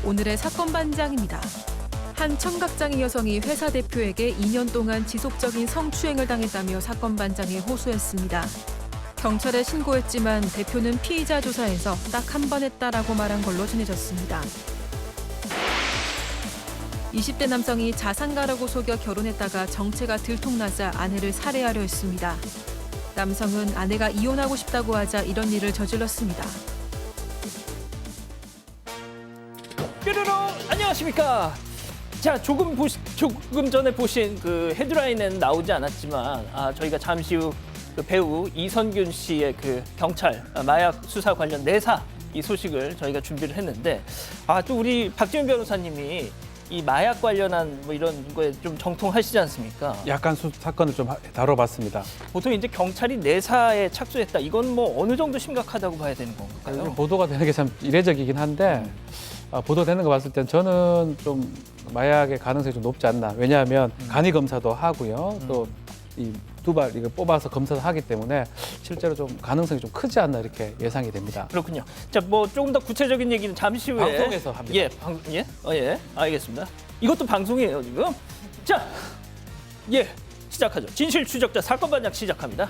오늘의 사건 반장입니다. 한 청각장애 여성이 회사 대표에게 2년 동안 지속적인 성추행을 당했다며 사건 반장에 호소했습니다. 경찰에 신고했지만 대표는 피의자 조사에서 딱 한 번 했다라고 말한 걸로 전해졌습니다. 20대 남성이 자산가라고 속여 결혼했다가 정체가 들통나자 아내를 살해하려 했습니다. 남성은 아내가 이혼하고 싶다고 하자 이런 일을 저질렀습니다. 뾰로롱 안녕하십니까. 자, 조금 전에 보신 그 헤드라인은 나오지 않았지만 저희가 잠시 후 그 배우 이선균 씨의 그 경찰 마약 수사 관련 내사 이 소식을 저희가 준비를 했는데 또 우리 박지훈 변호사님이 이 마약 관련한 뭐 이런 거에 좀 정통하시지 않습니까? 약간 사건을 좀 다뤄봤습니다. 보통 이제 경찰이 내사에 착수했다. 이건 뭐 어느 정도 심각하다고 봐야 되는 건가요? 보도가 되는 게 참 이례적이긴 한데 보도되는 거 봤을 땐 저는 좀 마약의 가능성이 좀 높지 않나. 왜냐하면 간이 검사도 하고요. 또 이 두발 이거 뽑아서 검사도 하기 때문에 실제로 좀 가능성이 좀 크지 않나 이렇게 예상이 됩니다. 그렇군요. 자, 뭐 조금 더 구체적인 얘기는 잠시 후에 방송에서 합니다. 예, 알겠습니다. 이것도 방송이에요 지금. 자, 시작하죠. 진실 추적자 사건 반장 시작합니다.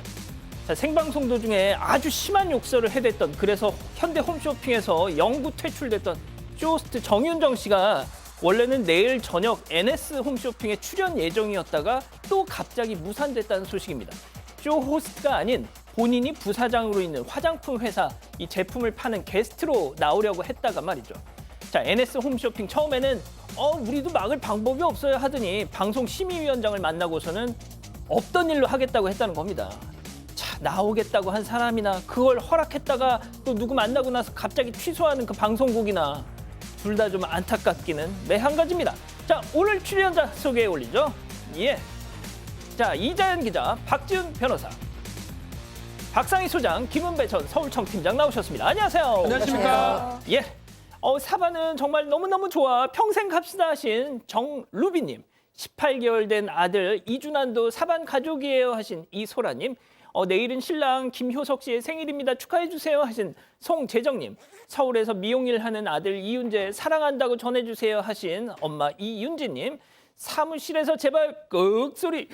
자, 생방송 도중에 아주 심한 욕설을 해댔던 그래서 현대 홈쇼핑에서 영구 퇴출됐던 쇼호스트 정윤정 씨가 원래는 내일 저녁 NS 홈쇼핑에 출연 예정이었다가 또 갑자기 무산됐다는 소식입니다. 쇼호스트가 아닌 본인이 부사장으로 있는 화장품 회사 이 제품을 파는 게스트로 나오려고 했다가 말이죠. 자, NS 홈쇼핑 처음에는 우리도 막을 방법이 없어요 하더니 방송 심의위원장을 만나고서는 없던 일로 하겠다고 했다는 겁니다. 자, 나오겠다고 한 사람이나 그걸 허락했다가 또 누구 만나고 나서 갑자기 취소하는 그 방송국이나 둘 다 좀 안타깝기는 매한가지입니다. 자, 오늘 출연자 소개해 올리죠. 자, 이자연 기자, 박지훈 변호사, 박상희 소장, 김은배 전 서울청 팀장 나오셨습니다. 안녕하세요. 안녕하십니까. 사바는 정말 너무너무 좋아. 평생 갑시다 하신 정루비님, 18개월 된 아들 이준환도 사반 가족이에요 하신 이소라님, 내일은 신랑 김효석 씨의 생일입니다. 축하해 주세요 하신 송재정님, 서울에서 미용일 하는 아들 이윤재 사랑한다고 전해주세요 하신 엄마 이윤지님, 사무실에서 제발 끄소리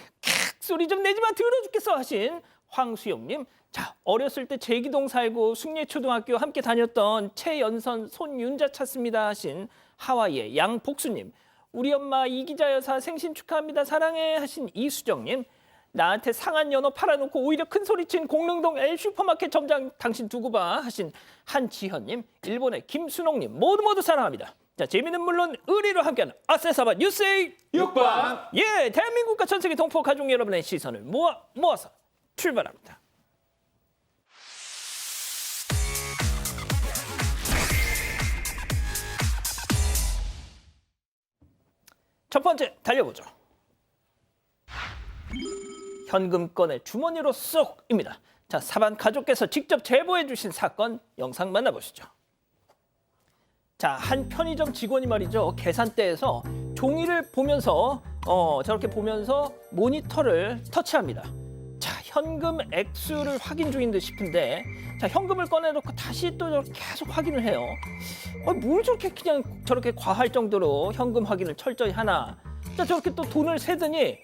좀 내지 마 더러 죽겠어 하신 황수영님, 자, 어렸을 때 제기동 살고 숭례초등학교 함께 다녔던 최연선 손윤자 찾습니다 하신 하와이의 양복수님, 우리 엄마 이기자 여사 생신 축하합니다 사랑해 하신 이수정님, 나한테 상한 연어 팔아놓고 오히려 큰 소리친 공릉동 L 슈퍼마켓 점장 당신 두고 봐 하신 한지현님, 일본의 김순옥님 모두 사랑합니다. 자, 재미는 물론 의리로 함께하는 아세사바 뉴스의 6번. 대한민국과 전 세계 동포 가족 여러분의 시선을 모아서 출발합니다. 첫 번째 달려보죠. 현금 꺼내 주머니로 쏙입니다. 자, 사반 가족께서 직접 제보해 주신 사건 영상 만나보시죠. 자, 한 편의점 직원이 말이죠. 계산대에서 종이를 보면서 저렇게 보면서 모니터를 터치합니다. 자, 현금 액수를 확인 중인 듯 싶은데, 자, 현금을 꺼내놓고 다시 또 저렇게 계속 확인을 해요. 뭘 저렇게 과할 정도로 현금 확인을 철저히 하나. 자, 저렇게 또 돈을 세더니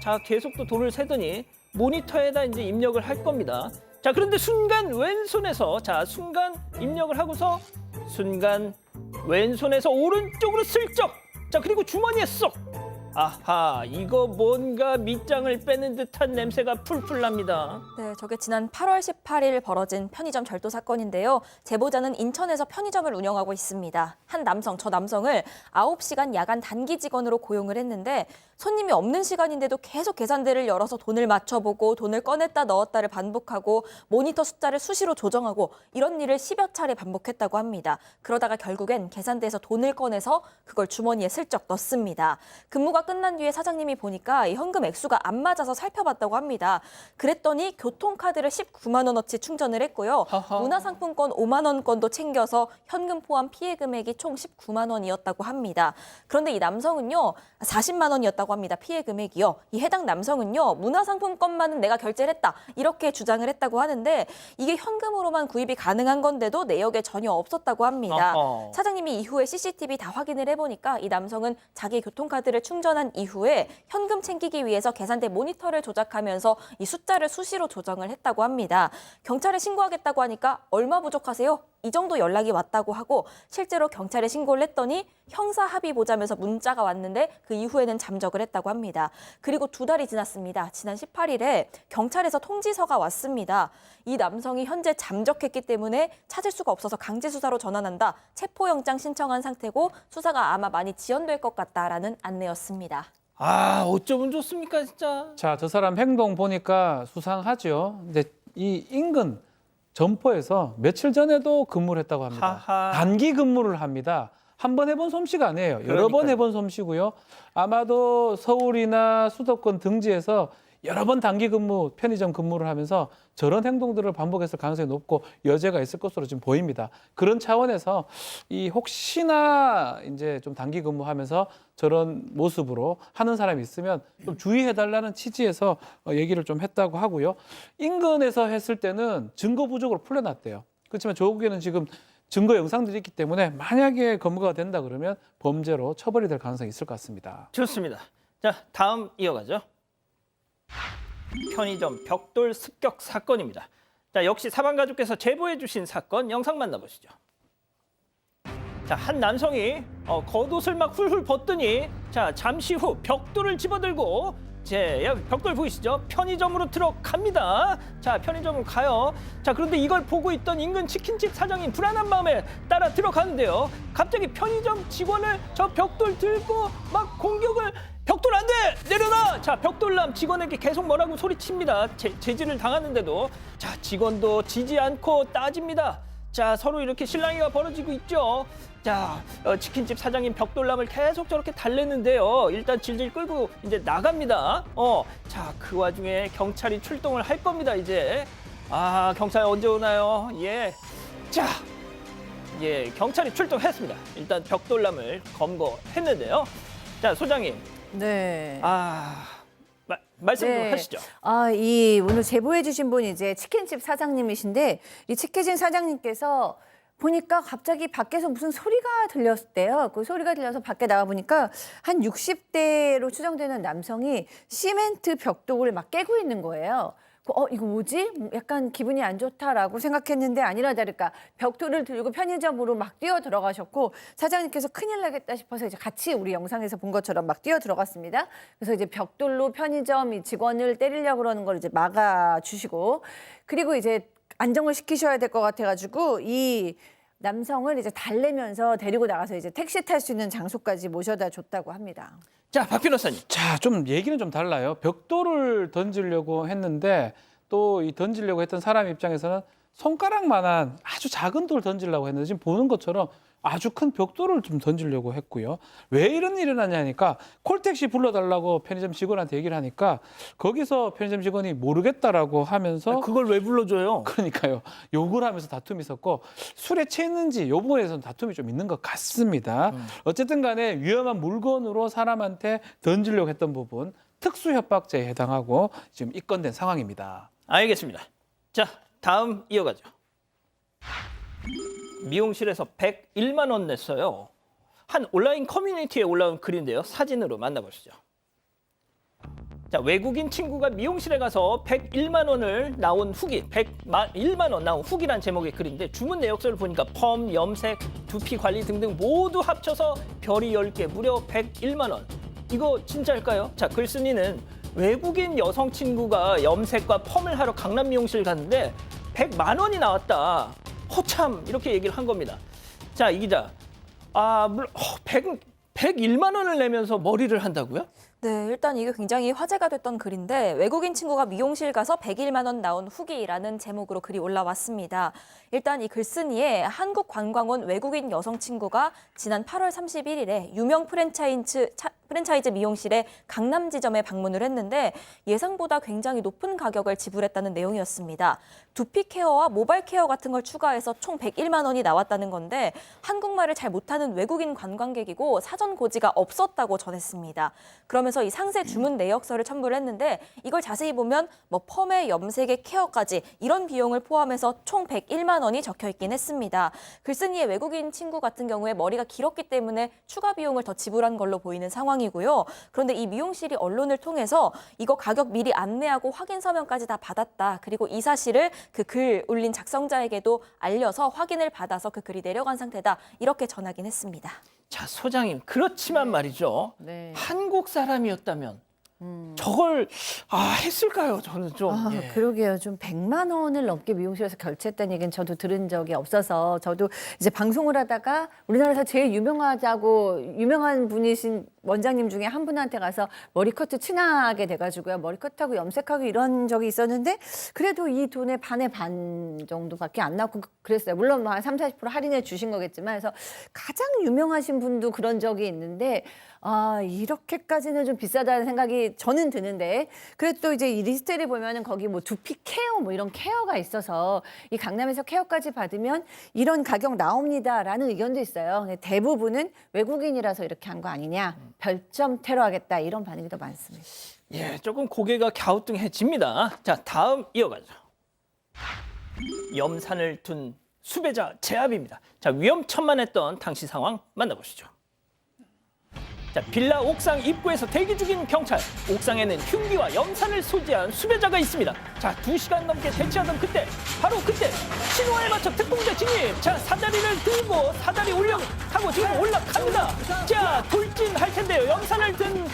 자, 계속 또 돈을 세더니 모니터에다 이제 입력을 할 겁니다. 자, 그런데 순간 왼손에서 순간 입력을 하고서 순간 왼손에서 오른쪽으로 슬쩍, 자, 그리고 주머니에 쏙. 아하, 이거 뭔가 밑장을 빼는 듯한 냄새가 풀풀 납니다. 네, 저게 지난 8월 18일 벌어진 편의점 절도 사건인데요. 제보자는 인천에서 편의점을 운영하고 있습니다. 한 남성, 저 남성을 9시간 야간 단기 직원으로 고용을 했는데 손님이 없는 시간인데도 계속 계산대를 열어서 돈을 맞춰보고 돈을 꺼냈다 넣었다를 반복하고 모니터 숫자를 수시로 조정하고 이런 일을 10여 차례 반복했다고 합니다. 그러다가 결국엔 계산대에서 돈을 꺼내서 그걸 주머니에 슬쩍 넣습니다. 근무가 이슈가 끝난 뒤에 사장님이 보니까 이 현금 액수가 안 맞아서 살펴봤다고 합니다. 그랬더니 교통카드를 19만 원어치 충전을 했고요. 하하. 문화상품권 5만 원권도 챙겨서 현금 포함 피해 금액이 총 19만 원이었다고 합니다. 그런데 이 남성은요, 40만 원이었다고 합니다. 피해 금액이요. 이 해당 남성은요, 문화상품권만은 내가 결제를 했다. 이렇게 주장을 했다고 하는데 이게 현금으로만 구입이 가능한 건데도 내역에 전혀 없었다고 합니다. 어허. 사장님이 이후에 CCTV 다 확인을 해보니까 이 남성은 자기 교통카드를 충전한 이후에 현금 챙기기 위해서 계산대 모니터를 조작하면서 이 숫자를 수시로 조정을 했다고 합니다. 경찰에 신고하겠다고 하니까 얼마 부족하세요? 이 정도 연락이 왔다고 하고 실제로 경찰에 신고를 했더니 형사 합의 보자면서 문자가 왔는데 그 이후에는 잠적을 했다고 합니다. 그리고 2달이 지났습니다. 지난 18일에 경찰에서 통지서가 왔습니다. 이 남성이 현재 잠적했기 때문에 찾을 수가 없어서 강제 수사로 전환한다. 체포영장 신청한 상태고 수사가 아마 많이 지연될 것 같다라는 안내였습니다. 아, 어쩌면 좋습니까, 진짜. 자, 저 사람 행동 보니까 수상하죠. 근데 이 인근 점포에서 며칠 전에도 근무를 했다고 합니다. 하하. 단기 근무를 합니다. 한 번 해본 솜씨가 아니에요. 여러 번 그러니까요. 해본 솜씨고요. 아마도 서울이나 수도권 등지에서 여러 번 단기 근무, 편의점 근무를 하면서 저런 행동들을 반복했을 가능성이 높고 여죄가 있을 것으로 지금 보입니다. 그런 차원에서 이 혹시나 이제 좀 단기 근무하면서 저런 모습으로 하는 사람이 있으면 좀 주의해달라는 취지에서 얘기를 좀 했다고 하고요. 인근에서 했을 때는 증거 부족으로 풀려났대요. 그렇지만 조국에는 지금 증거 영상들이 있기 때문에 만약에 검거가 된다 그러면 범죄로 처벌이 될 가능성이 있을 것 같습니다. 좋습니다. 자, 다음 이어가죠. 편의점 벽돌 습격 사건입니다. 자, 역시 사방 가족께서 제보해 주신 사건 영상 만나보시죠. 자, 한 남성이 겉옷을 막 훌훌 벗더니 자, 잠시 후 벽돌을 집어들고 벽돌 보이시죠? 편의점으로 들어갑니다. 자, 편의점으로 가요. 자, 그런데 이걸 보고 있던 인근 치킨집 사장님 불안한 마음에 따라 들어가는데요. 갑자기 편의점 직원을 저 벽돌 들고 막 공격을 벽돌 안 돼! 내려놔! 자, 벽돌남 직원에게 계속 뭐라고 소리칩니다. 제지를 당하는데도 자, 직원도 지지 않고 따집니다. 자, 서로 이렇게 실랑이가 벌어지고 있죠. 자, 치킨집 사장님 벽돌남을 계속 저렇게 달래는데요. 일단 질질 끌고 이제 나갑니다. 자, 그 와중에 경찰이 출동을 할 겁니다, 이제. 아, 경찰 언제 오나요? 예. 자, 예, 경찰이 출동했습니다. 일단 벽돌남을 검거했는데요. 자, 소장님. 네. 말씀 좀 네. 하시죠. 오늘 제보해주신 분이 이제 치킨집 사장님이신데 이 치킨집 사장님께서 보니까 갑자기 밖에서 무슨 소리가 들렸대요. 그 소리가 들려서 밖에 나와 보니까 한 60대로 추정되는 남성이 시멘트 벽돌을 막 깨고 있는 거예요. 이거 뭐지? 약간 기분이 안 좋다라고 생각했는데 아니라 다를까 벽돌을 들고 편의점으로 막 뛰어 들어가셨고 사장님께서 큰일 나겠다 싶어서 이제 같이 우리 영상에서 본 것처럼 막 뛰어 들어갔습니다. 그래서 이제 벽돌로 편의점 이 직원을 때리려고 그러는 걸 이제 막아주시고 그리고 이제 안정을 시키셔야 될 것 같아가지고 이 남성을 이제 달래면서 데리고 나가서 이제 택시 탈 수 있는 장소까지 모셔다 줬다고 합니다. 자, 박 변호사님. 자, 좀 얘기는 좀 달라요. 벽돌을 던지려고 했는데 또 이 던지려고 했던 사람 입장에서는 손가락만한 아주 작은 돌 던지려고 했는데 지금 보는 것처럼 아주 큰 벽돌을 좀 던지려고 했고요. 왜 이런 일이 일어나냐니까 콜택시 불러달라고 편의점 직원한테 얘기를 하니까 거기서 편의점 직원이 모르겠다라고 하면서 그걸 왜 불러줘요? 그러니까요. 욕을 하면서 다툼이 있었고 술에 취했는지 이 부분에서는 다툼이 좀 있는 것 같습니다. 어쨌든 간에 위험한 물건으로 사람한테 던지려고 했던 부분 특수협박죄에 해당하고 지금 입건된 상황입니다. 알겠습니다. 자, 다음 이어가죠. 미용실에서 101만 원 냈어요. 한 온라인 커뮤니티에 올라온 글인데요. 사진으로 만나보시죠. 자, 외국인 친구가 미용실에 가서 101만 원을 나온 후기, 101만 원 나온 후기란 제목의 글인데 주문 내역서를 보니까 펌, 염색, 두피 관리 등등 모두 합쳐서 별이 10개, 무려 101만 원. 이거 진짜일까요? 자, 글쓴이는 외국인 여성 친구가 염색과 펌을 하러 강남 미용실 갔는데 100만 원이 나왔다. 허참 이렇게 얘기를 한 겁니다. 자, 이 기자. 101만 원을 내면서 머리를 한다고요? 네, 일단 이게 굉장히 화제가 됐던 글인데 외국인 친구가 미용실 가서 101만 원 나온 후기라는 제목으로 글이 올라왔습니다. 일단 이 글쓴이에 한국관광원 외국인 여성 친구가 지난 8월 31일에 유명 프랜차이즈 미용실의 강남 지점에 방문을 했는데 예상보다 굉장히 높은 가격을 지불했다는 내용이었습니다. 두피 케어와 모발 케어 같은 걸 추가해서 총 101만 원이 나왔다는 건데 한국말을 잘 못하는 외국인 관광객이고 사전 고지가 없었다고 전했습니다. 그러면서 이 상세 주문 내역서를 첨부를 했는데 이걸 자세히 보면 뭐 펌에 염색에 케어까지 이런 비용을 포함해서 총 101만 원이 적혀 있긴 했습니다. 글쓴이의 외국인 친구 같은 경우에 머리가 길었기 때문에 추가 비용을 더 지불한 걸로 보이는 상황이고요. 그런데 이 미용실이 언론을 통해서 이거 가격 미리 안내하고 확인 서명까지 다 받았다. 그리고 이 사실을 그 글 올린 작성자에게도 알려서 확인을 받아서 그 글이 내려간 상태다. 이렇게 전하긴 했습니다. 자, 소장님, 그렇지만 말이죠. 네. 한국 사람이었다면 저걸 했을까요? 저는 좀. 예. 그러게요. 좀 100만 원을 넘게 미용실에서 결제했다는 얘기는 저도 들은 적이 없어서 저도 이제 방송을 하다가 우리나라에서 제일 유명한 분이신 원장님 중에 한 분한테 가서 머리커트 친하게 돼가지고요. 머리커트하고 염색하고 이런 적이 있었는데 그래도 이 돈의 반의 반 정도밖에 안 나왔고 그랬어요. 물론 뭐 한 30, 40% 할인해 주신 거겠지만 그래서 가장 유명하신 분도 그런 적이 있는데 이렇게까지는 좀 비싸다는 생각이 저는 드는데 그래도 또 이제 이 리스트를 보면은 거기 뭐 두피 케어 뭐 이런 케어가 있어서 이 강남에서 케어까지 받으면 이런 가격 나옵니다라는 의견도 있어요. 근데 대부분은 외국인이라서 이렇게 한 거 아니냐, 별점 테러하겠다 이런 반응이 더 많습니다. 예, 조금 고개가 갸우뚱해집니다. 자, 다음 이어가죠. 염산을 둔 수배자 제압입니다. 자, 위험천만했던 당시 상황 만나보시죠. 자, 빌라 옥상 입구에서 대기 중인 경찰. 옥상에는 흉기와 염산을 소지한 수배자가 있습니다. 자, 2시간 넘게 대치하던 그때, 바로 그때 신호에 맞춰 특공대 진입. 자, 사다리를 들고 사다리 올라가고 지금 올라갑니다. 자, 돌진할 텐데요. 염산을 든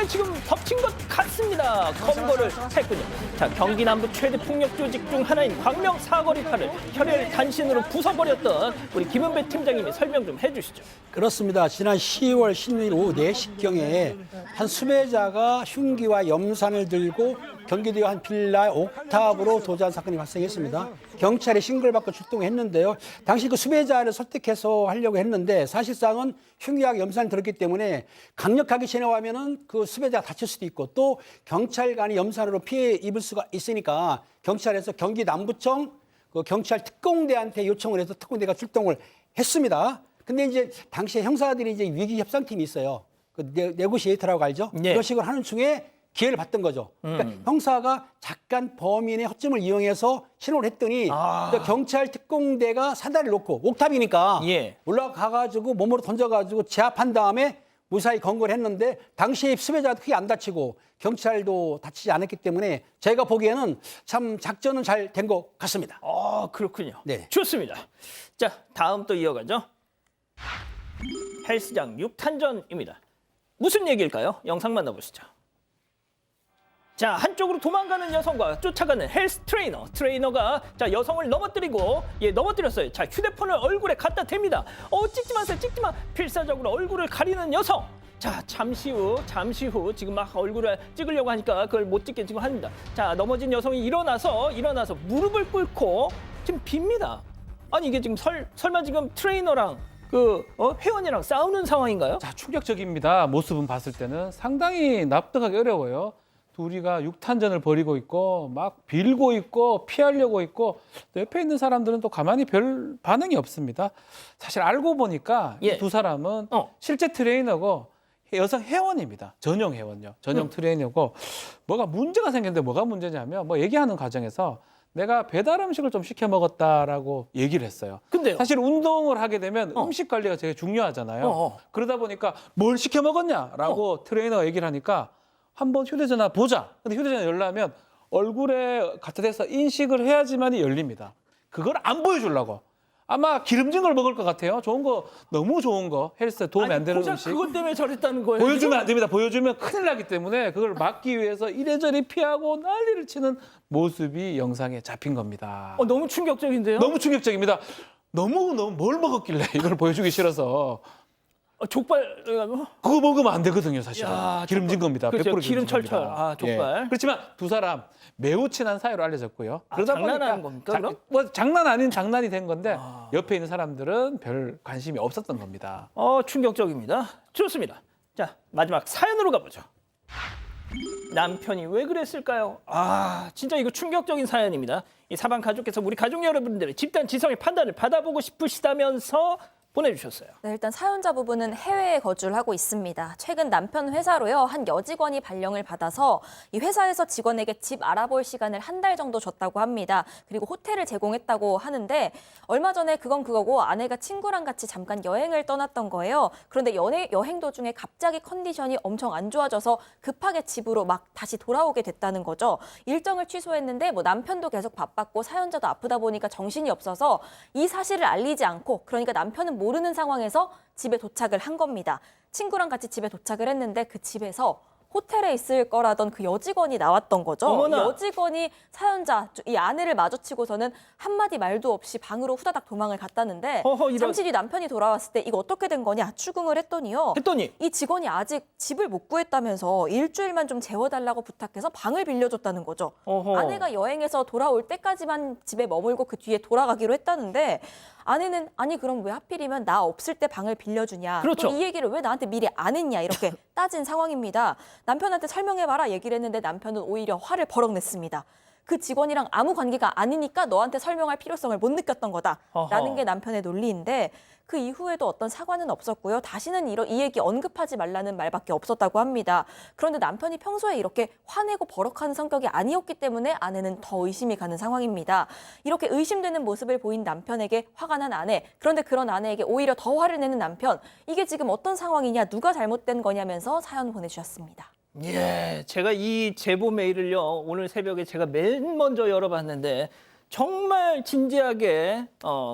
예, 지금 덮친 것 같습니다. 검거를 했군요. 자, 경기 남부 최대 폭력 조직 중 하나인 광명 사거리파를 혈혈 단신으로 부숴버렸던 우리 김은배 팀장님이 설명 좀 해주시죠. 그렇습니다. 지난 10월 신일 오후 4시경에 한 수배자가 흉기와 염산을 들고 경기도 한 빌라 옥탑으로 도주한 사건이 발생했습니다. 경찰이 신고를 받고 출동했는데요. 당시 그 수배자를 설득해서 하려고 했는데 사실상은 흉기와 염산을 들었기 때문에 강력하게 진압하면은 그 수배자가 다칠 수도 있고 또 경찰관이 염산으로 피해 입을 수가 있으니까 경찰에서 경기 남부청 그 경찰 특공대한테 요청을 해서 특공대가 출동을 했습니다. 근데 이제 당시에 형사들이 이제 위기 협상팀이 있어요. 그 네고시에이터라고 알죠? 예. 그런 식으로 하는 중에 기회를 봤던 거죠. 그러니까 형사가 잠깐 범인의 허점을 이용해서 신호를 했더니 또 경찰 특공대가 사다리를 놓고 옥탑이니까 예. 올라가가지고 몸으로 던져가지고 제압한 다음에 무사히 검거를 했는데 당시에 수배자도 크게 안 다치고 경찰도 다치지 않았기 때문에 제가 보기에는 참 작전은 잘 된 것 같습니다. 그렇군요. 네. 좋습니다. 자, 다음 또 이어가죠. 헬스장 6탄전입니다. 무슨 얘기일까요? 영상 만나보시죠. 자, 한쪽으로 도망가는 여성과 쫓아가는 헬스 트레이너가 자, 여성을 넘어뜨렸어요. 자, 휴대폰을 얼굴에 갖다 댑니다. 찍지 마세요. 찍지 마. 필사적으로 얼굴을 가리는 여성. 자, 잠시 후 지금 막 얼굴을 찍으려고 하니까 그걸 못 찍게 지금 합니다. 자, 넘어진 여성이 일어나서 무릎을 꿇고 지금 빕니다. 아니 이게 지금 설마 지금 트레이너랑 회원이랑 싸우는 상황인가요? 자, 충격적입니다. 모습은 봤을 때는 상당히 납득하기 어려워요. 둘이가 육탄전을 벌이고 있고 막 빌고 있고 피하려고 있고 또 옆에 있는 사람들은 또 가만히 별 반응이 없습니다. 사실 알고 보니까 예. 이 두 사람은 실제 트레이너고 여성 회원입니다. 전용 회원요. 전용 트레이너고 뭐가 문제가 생겼는데 뭐가 문제냐면 뭐 얘기하는 과정에서 내가 배달 음식을 좀 시켜 먹었다라고 얘기를 했어요. 근데요? 사실 운동을 하게 되면 음식 관리가 되게 중요하잖아요. 그러다 보니까 뭘 시켜 먹었냐라고 트레이너가 얘기를 하니까 한번 휴대전화 보자. 근데 휴대전화 열려면 얼굴에 갖다 대서 인식을 해야지만이 열립니다. 그걸 안 보여주려고. 아마 기름진 걸 먹을 것 같아요. 좋은 거, 너무 좋은 거, 헬스에 도움이 안 되는 음식. 그것 때문에 저랬다는 거예요? 보여주면 안 됩니다. 보여주면 큰일 나기 때문에 그걸 막기 위해서 이래저래 피하고 난리를 치는 모습이 영상에 잡힌 겁니다. 너무 충격적인데요? 너무 충격적입니다. 너무 뭘 먹었길래 이걸 보여주기 싫어서. 족발 그거 먹으면 안 되거든요, 사실. 야, 기름진 겁니다. 그렇죠. 100% 기름 기름진 겁니다. 철철. 아, 족발. 예. 그렇지만 두 사람 매우 친한 사이로 알려졌고요. 장난하는 겁니까, 그럼? 뭐 장난 아닌 장난이 된 건데 옆에 있는 사람들은 별 관심이 없었던 겁니다. 충격적입니다. 좋습니다. 자, 마지막 사연으로 가보죠. 남편이 왜 그랬을까요? 진짜 이거 충격적인 사연입니다. 이 사방 가족께서 우리 가족 여러분들의 집단 지성의 판단을 받아보고 싶으시다면서 보내주셨어요. 네, 일단 사연자 부부는 해외에 거주를 하고 있습니다. 최근 남편 회사로요, 한 여직원이 발령을 받아서 이 회사에서 직원에게 집 알아볼 시간을 한 달 정도 줬다고 합니다. 그리고 호텔을 제공했다고 하는데 얼마 전에 그건 그거고 아내가 친구랑 같이 잠깐 여행을 떠났던 거예요. 그런데 여행 도중에 갑자기 컨디션이 엄청 안 좋아져서 급하게 집으로 막 다시 돌아오게 됐다는 거죠. 일정을 취소했는데 뭐 남편도 계속 바빴고 사연자도 아프다 보니까 정신이 없어서 이 사실을 알리지 않고, 그러니까 남편은 모르는 상황에서 집에 도착을 한 겁니다. 친구랑 같이 집에 도착을 했는데 그 집에서 호텔에 있을 거라던 그 여직원이 나왔던 거죠. 어머나. 여직원이 사연자, 이 아내를 마주치고서는 한마디 말도 없이 방으로 후다닥 도망을 갔다는데 허허, 이런. 잠시 뒤 남편이 돌아왔을 때 이거 어떻게 된 거냐 추궁을 했더니요. 했더니 이 직원이 아직 집을 못 구했다면서 일주일만 좀 재워달라고 부탁해서 방을 빌려줬다는 거죠. 어허. 아내가 여행에서 돌아올 때까지만 집에 머물고 그 뒤에 돌아가기로 했다는데 아내는 아니 그럼 왜 하필이면 나 없을 때 방을 빌려주냐. 그렇죠. 또 이 얘기를 왜 나한테 미리 안 했냐 이렇게 따진 상황입니다. 남편한테 설명해봐라 얘기를 했는데 남편은 오히려 화를 버럭 냈습니다. 그 직원이랑 아무 관계가 아니니까 너한테 설명할 필요성을 못 느꼈던 거다라는 어허. 게 남편의 논리인데 그 이후에도 어떤 사과는 없었고요. 다시는 이 얘기 언급하지 말라는 말밖에 없었다고 합니다. 그런데 남편이 평소에 이렇게 화내고 버럭하는 성격이 아니었기 때문에 아내는 더 의심이 가는 상황입니다. 이렇게 의심되는 모습을 보인 남편에게 화가 난 아내. 그런데 그런 아내에게 오히려 더 화를 내는 남편. 이게 지금 어떤 상황이냐, 누가 잘못된 거냐면서 사연 보내주셨습니다. 예, 제가 이 제보 메일을요 오늘 새벽에 제가 맨 먼저 열어봤는데 정말 진지하게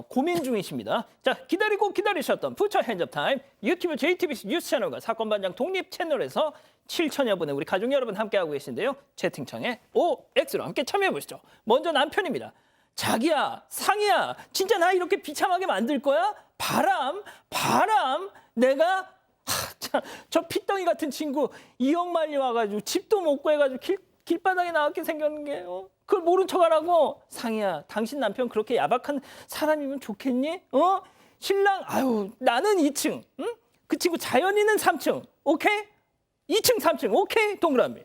고민 중이십니다. 자, 기다리고 기다리셨던 푸처 핸즈업 타임 유튜브 JTBC 뉴스 채널과 사건 반장 독립 채널에서 7천여 분의 우리 가족 여러분 함께하고 계신데요. 채팅창에 OX로 함께 참여해 보시죠. 먼저 남편입니다. 자기야, 상이야, 진짜 나 이렇게 비참하게 만들 거야? 바람, 내가 저 핏덩이 같은 친구 2억 말리 와가지고 집도 못 구해가지고 길바닥에 나왔게 생겼는 게 그걸 모른 척하라고. 상이야, 당신 남편 그렇게 야박한 사람이면 좋겠니? 신랑 아유 나는 2층, 응? 그 친구 자연이는 3층, 오케이? 2층 3층 오케이? 동그라미.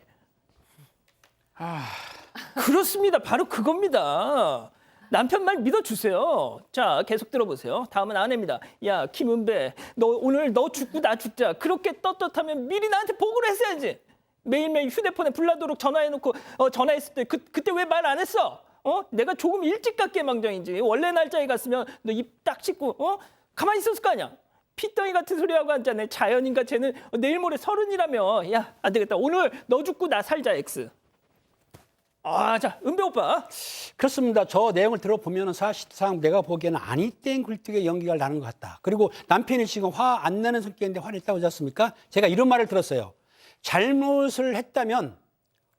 그렇습니다. 바로 그겁니다. 남편 말 믿어주세요. 자, 계속 들어보세요. 다음은 아내입니다. 야, 김은배, 너 오늘 너 죽고 나 죽자. 그렇게 떳떳하면 미리 나한테 보고를 했어야지. 매일매일 휴대폰에 불나도록 전화해놓고 전화했을 때 그때 왜 말 안 했어? 내가 조금 일찍 갔기에 망정이지. 원래 날짜에 갔으면 너 입 딱 씻고 가만히 있었을 거 아니야. 핏덩이 같은 소리하고 앉아네. 자연인가 쟤는 내일 모레 30이라며. 야, 안 되겠다. 오늘 너 죽고 나 살자 X. 자, 은배 오빠. 그렇습니다. 저 내용을 들어보면 사실상 내가 보기에는 아니 땡 굴뚝에 연기가 나는 것 같다. 그리고 남편이 지금 화 안 나는 성격인데 화를 했다고 하지 않습니까? 제가 이런 말을 들었어요. 잘못을 했다면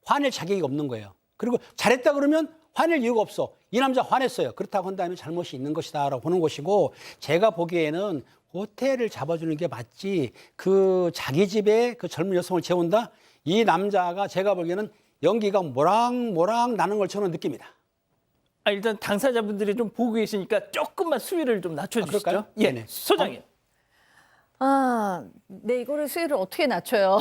화낼 자격이 없는 거예요. 그리고 잘했다 그러면 화낼 이유가 없어. 이 남자 화냈어요. 그렇다고 한다면 잘못이 있는 것이다라고 보는 것이고, 제가 보기에는 호텔을 잡아주는 게 맞지 그 자기 집에 그 젊은 여성을 재운다? 이 남자가 제가 보기에는 연기가 모락모락 나는 걸 저는 느낍니다. 일단 당사자분들이 좀 보고 계시니까 조금만 수위를 좀 낮춰주시죠. 그럴까요? 예, 네네. 소장님. 네, 이거를 수위를 어떻게 낮춰요?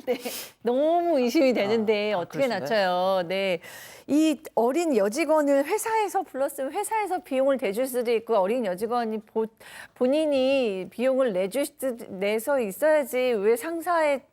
네, 너무 의심이 되는데 어떻게 그러시네. 낮춰요? 네, 이 어린 여직원을 회사에서 불렀으면 회사에서 비용을 대줄 수도 있고 어린 여직원이 본인이 비용을 내서 있어야지 왜 상사의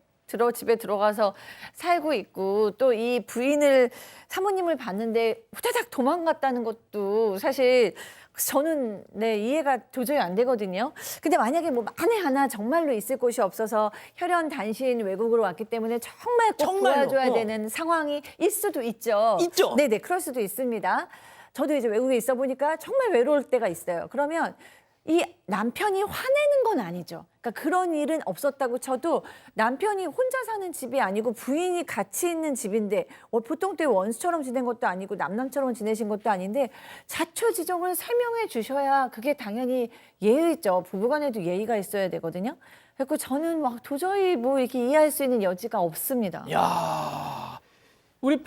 집에 들어가서 살고 있고 또 이 부인을 사모님을 봤는데 후다닥 도망갔다는 것도 사실 저는 이해가 도저히 안 되거든요. 근데 만약에 뭐 만에 하나 정말로 있을 곳이 없어서 혈연 단신 외국으로 왔기 때문에 정말 꼭 정말로, 도와줘야 되는 상황이 있을 수도 있죠. 있죠. 네네, 그럴 수도 있습니다. 저도 이제 외국에 있어 보니까 정말 외로울 때가 있어요. 그러면 이 남편이 화내는 건 아니죠. 그러니까 그런 일은 없었다고 쳐도 남편이 혼자 사는 집이 아니고 부인이 같이 있는 집인데 보통 때 원수처럼 지낸 것도 아니고 남남처럼 지내신 것도 아닌데 자초지종을 설명해 주셔야 그게 당연히 예의죠. 부부간에도 예의가 있어야 되거든요. 그래서 저는 막 도저히 뭐 이렇게 이해할 수 있는 여지가 없습니다. 야, 우리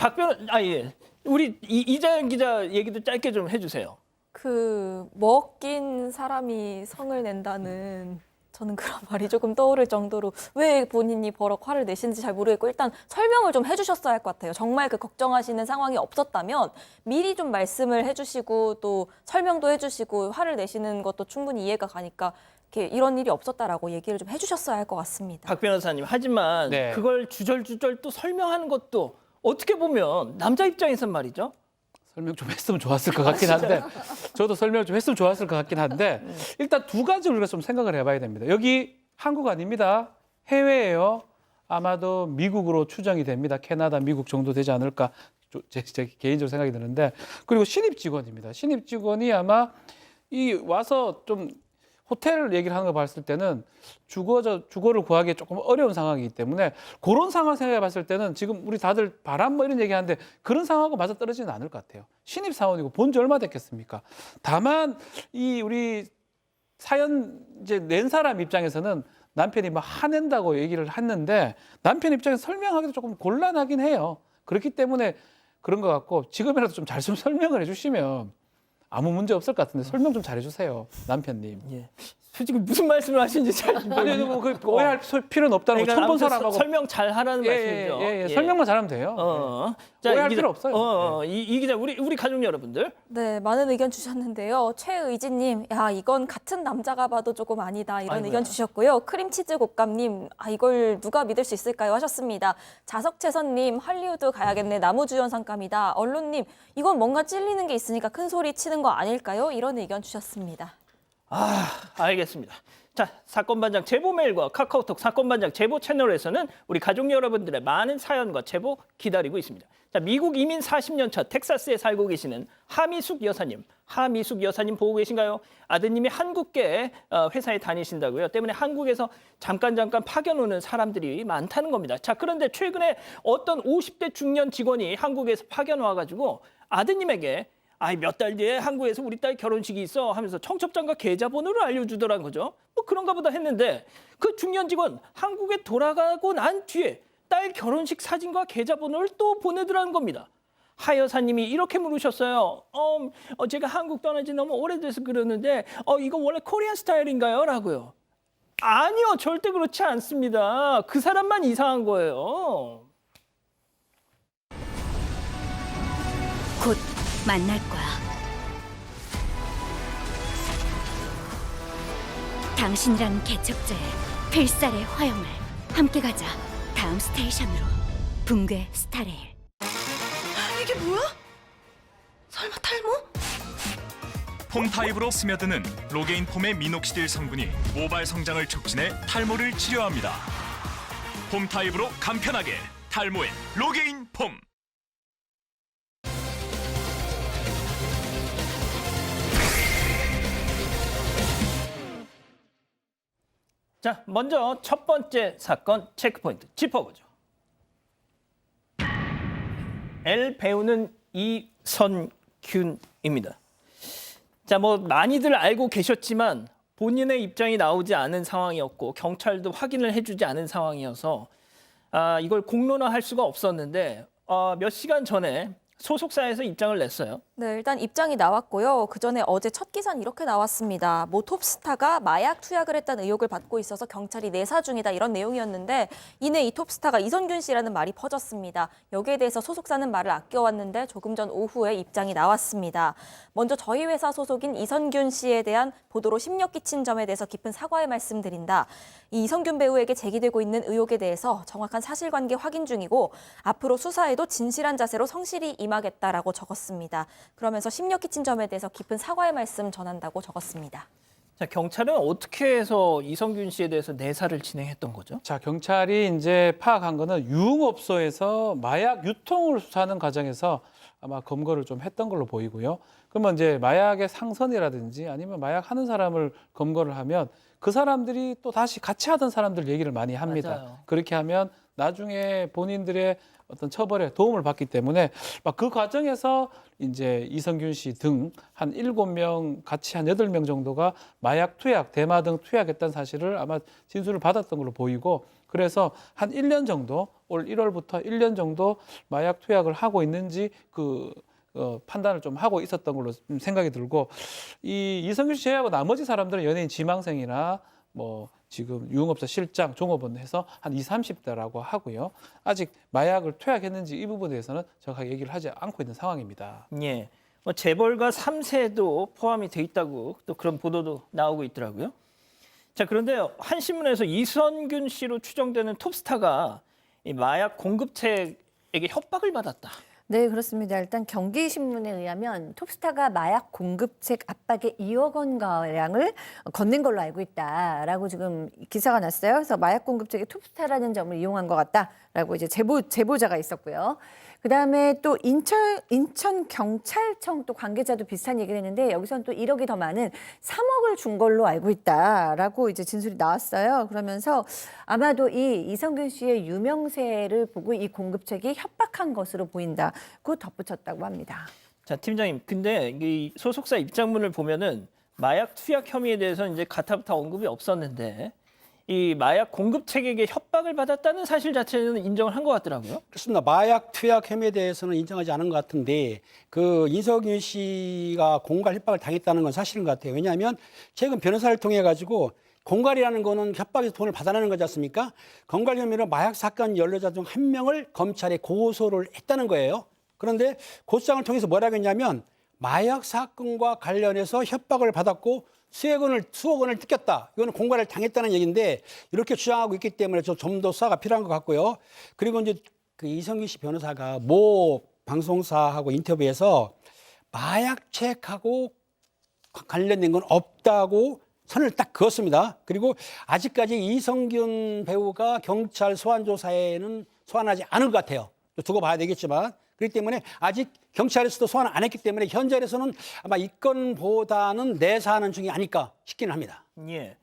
예, 우리 이자연 기자 얘기도 짧게 좀 해주세요. 그 먹긴 사람이 성을 낸다는 저는 그런 말이 조금 떠오를 정도로 왜 본인이 버럭 화를 내시는지 잘 모르겠고 일단 설명을 좀 해주셨어야 할 것 같아요. 정말 그 걱정하시는 상황이 없었다면 미리 좀 말씀을 해주시고 또 설명도 해주시고 화를 내시는 것도 충분히 이해가 가니까 이렇게 이런 일이 없었다라고 얘기를 좀 해주셨어야 할 것 같습니다. 박 변호사님, 하지만 네. 그걸 주절주절 또 설명하는 것도 어떻게 보면 남자 입장에선 말이죠. 설명 좀 했으면 좋았을 것 같긴 한데 저도 설명 좀 했으면 좋았을 것 같긴 한데 일단 두 가지 우리가 좀 생각을 해봐야 됩니다. 여기 한국 아닙니다. 해외예요. 아마도 미국으로 추정이 됩니다. 캐나다, 미국 정도 되지 않을까 제 개인적으로 생각이 드는데 그리고 신입 직원입니다. 신입 직원이 아마 이 와서 좀 호텔 얘기를 하는 거 봤을 때는 주거를 구하기 조금 어려운 상황이기 때문에 그런 상황을 생각해 봤을 때는 지금 우리 다들 바람 뭐 이런 얘기하는데 그런 상황하고 맞아 떨어지는 않을 것 같아요. 신입 사원이고 본 지 얼마 됐겠습니까? 다만 이 우리 사연 이제 낸 사람 입장에서는 남편이 막 화낸다고 얘기를 했는데 남편 입장에서 설명하기도 조금 곤란하긴 해요. 그렇기 때문에 그런 것 같고 지금이라도 좀 잘 좀 설명을 해주시면 아무 문제 없을 것 같은데 설명 좀 잘해주세요, 남편님. 예. 솔직히 무슨 말씀을 하시는지 잘 아니, 뭐 오해할 필요는 없다는 거 그러니까 처음 본 아무튼 사람하고 설명 잘 하라는 말씀이죠. 예. 설명만 잘하면 돼요. 오해할 필요 없어요. 이 기자, 우리 가족 여러분들. 네, 많은 의견 주셨는데요. 최의진님, 야 이건 같은 남자가 봐도 조금 아니다 이런 아이고야. 의견 주셨고요. 크림치즈 곶감님, 이걸 누가 믿을 수 있을까요 하셨습니다. 자석채선님, 할리우드 가야겠네 나무주연 상감이다. 언론님, 이건 뭔가 찔리는 게 있으니까 큰 소리 치는 거 아닐까요? 이런 의견 주셨습니다. 알겠습니다. 자, 사건반장 제보 메일과 카카오톡 사건반장 제보 채널에서는 우리 가족 여러분들의 많은 사연과 제보 기다리고 있습니다. 자, 미국 이민 40년 차 텍사스에 살고 계시는 하미숙 여사님 보고 계신가요? 아드님이 한국계 회사에 다니신다고요. 때문에 한국에서 잠깐 파견 오는 사람들이 많다는 겁니다. 자, 그런데 최근에 어떤 50대 중년 직원이 한국에서 파견 와가지고 아드님에게 몇 달 뒤에 한국에서 우리 딸 결혼식이 있어 하면서 청첩장과 계좌번호를 알려주더란 거죠. 뭐 그런가 보다 했는데 그 중년 직원 한국에 돌아가고 난 뒤에 딸 결혼식 사진과 계좌번호를 또 보내더라는 겁니다. 하 여사님이 이렇게 물으셨어요. 제가 한국 떠난 지 너무 오래돼서 그러는데 이거 원래 코리안 스타일인가요? 라고요. 아니요, 절대 그렇지 않습니다. 그 사람만 이상한 거예요. 곧 만날 거야. 당신이란 개척자의 필살의 화염을 함께 가자. 다음 스테이션으로 붕괴 스타레일. 이게 뭐야? 설마 탈모? 폼 타입으로 스며드는 로게인 폼의 미녹시딜 성분이 모발 성장을 촉진해 탈모를 치료합니다. 폼 타입으로 간편하게 탈모엔 로게인 폼. 자, 먼저 첫 번째 사건 체크포인트 짚어보죠. L 배우는 이선균입니다. 자, 뭐 많이들 알고 계셨지만 본인의 입장이 나오지 않은 상황이었고 경찰도 확인을 해주지 않은 상황이어서 이걸 공론화할 수가 없었는데 몇 시간 전에 소속사에서 입장을 냈어요. 네, 일단 입장이 나왔고요. 그 전에 어제 첫 기사는 이렇게 나왔습니다. 모 톱스타가 마약 투약을 했다는 의혹을 받고 있어서 경찰이 내사 중이다 이런 내용이었는데 이내 이 톱스타가 이선균 씨라는 말이 퍼졌습니다. 여기에 대해서 소속사는 말을 아껴왔는데 조금 전 오후에 입장이 나왔습니다. 먼저 저희 회사 소속인 이선균 씨에 대한 보도로 심력 끼친 점에 대해서 깊은 사과의 말씀드린다. 이 이선균 배우에게 제기되고 있는 의혹에 대해서 정확한 사실관계 확인 중이고 앞으로 수사에도 진실한 자세로 성실히 임하겠다라고 적었습니다. 그러면서 심력 끼친 점에 대해서 깊은 사과의 말씀 전한다고 적었습니다. 자, 경찰은 어떻게 해서 이선균 씨에 대해서 내사를 진행했던 거죠? 자, 경찰이 이제 파악한 거는 유흥업소에서 마약 유통을 수사하는 과정에서 아마 검거를 좀 했던 걸로 보이고요. 그러면 이제 마약의 상선이라든지 아니면 마약 하는 사람을 검거를 하면 그 사람들이 또 다시 같이 하던 사람들 얘기를 많이 합니다. 맞아요. 그렇게 하면 나중에 본인들의 어떤 처벌에 도움을 받기 때문에 막 그 과정에서 이제 이성균 씨 등 한 7명 같이 한 8명 정도가 마약 투약, 대마 등 투약했다는 사실을 아마 진술을 받았던 걸로 보이고 그래서 한 1년 정도 올 1월부터 1년 정도 마약 투약을 하고 있는지 판단을 좀 하고 있었던 걸로 생각이 들고 이 이성균 씨 제외하고 나머지 사람들은 연예인 지망생이나 뭐 지금 유흥업소 실장, 종업원 해서 한 20, 30대라고 하고요. 아직 마약을 투약했는지 이 부분에 대해서는 정확하게 얘기를 하지 않고 있는 상황입니다. 예. 뭐 재벌가 3세도 포함이 돼 있다고 또 그런 보도도 나오고 있더라고요. 자, 그런데 한 신문에서 이성균 씨로 추정되는 톱스타가 이 마약 공급책에게 협박을 받았다. 네, 그렇습니다. 일단 경기신문에 의하면 톱스타가 마약 공급책 압박에 2억 원 가량을 건넨 걸로 알고 있다라고 지금 기사가 났어요. 그래서 마약 공급책에 톱스타라는 점을 이용한 것 같다라고 이제 제보자가 있었고요. 그다음에 또 인천 경찰청 또 관계자도 비슷한 얘기를 했는데 여기서는 또 1억이 더 많은 3억을 준 걸로 알고 있다라고 이제 진술이 나왔어요. 그러면서 아마도 이 이성균 씨의 유명세를 보고 이 공급책이 협박한 것으로 보인다고 덧붙였다고 합니다. 자, 팀장님. 근데 이 소속사 입장문을 보면은 마약 투약 혐의에 대해서는 이제 가타부타 언급이 없었는데 이 마약 공급책에게 협박을 받았다는 사실 자체는 인정을 한 것 같더라고요. 그렇습니다. 마약 투약 혐의에 대해서는 인정하지 않은 것 같은데 그 이성균 씨가 공갈 협박을 당했다는 건 사실인 것 같아요. 왜냐하면 최근 변호사를 통해 가지고 공갈이라는 거는 협박에서 돈을 받아내는 거지 않습니까? 공갈 혐의로 마약 사건 연루자 중 한 명을 검찰에 고소를 했다는 거예요. 그런데 고소장을 통해서 뭐라고 했냐면 마약 사건과 관련해서 협박을 받았고 수억 원을 뜯겼다. 이거는 공갈을 당했다는 얘기인데 이렇게 주장하고 있기 때문에 좀 더 수사가 필요한 것 같고요. 그리고 이제 그 이성균 씨 변호사가 모 방송사하고 인터뷰에서 마약책하고 관련된 건 없다고 선을 딱 그었습니다. 그리고 아직까지 이성균 배우가 경찰 소환 조사에는 소환하지 않은 것 같아요. 두고 봐야 되겠지만 그렇기 때문에 아직 경찰에서도 소환 안 했기 때문에 현재로서는 아마 이 건보다는 내사하는 중이 아닐까 싶기는 합니다. 예.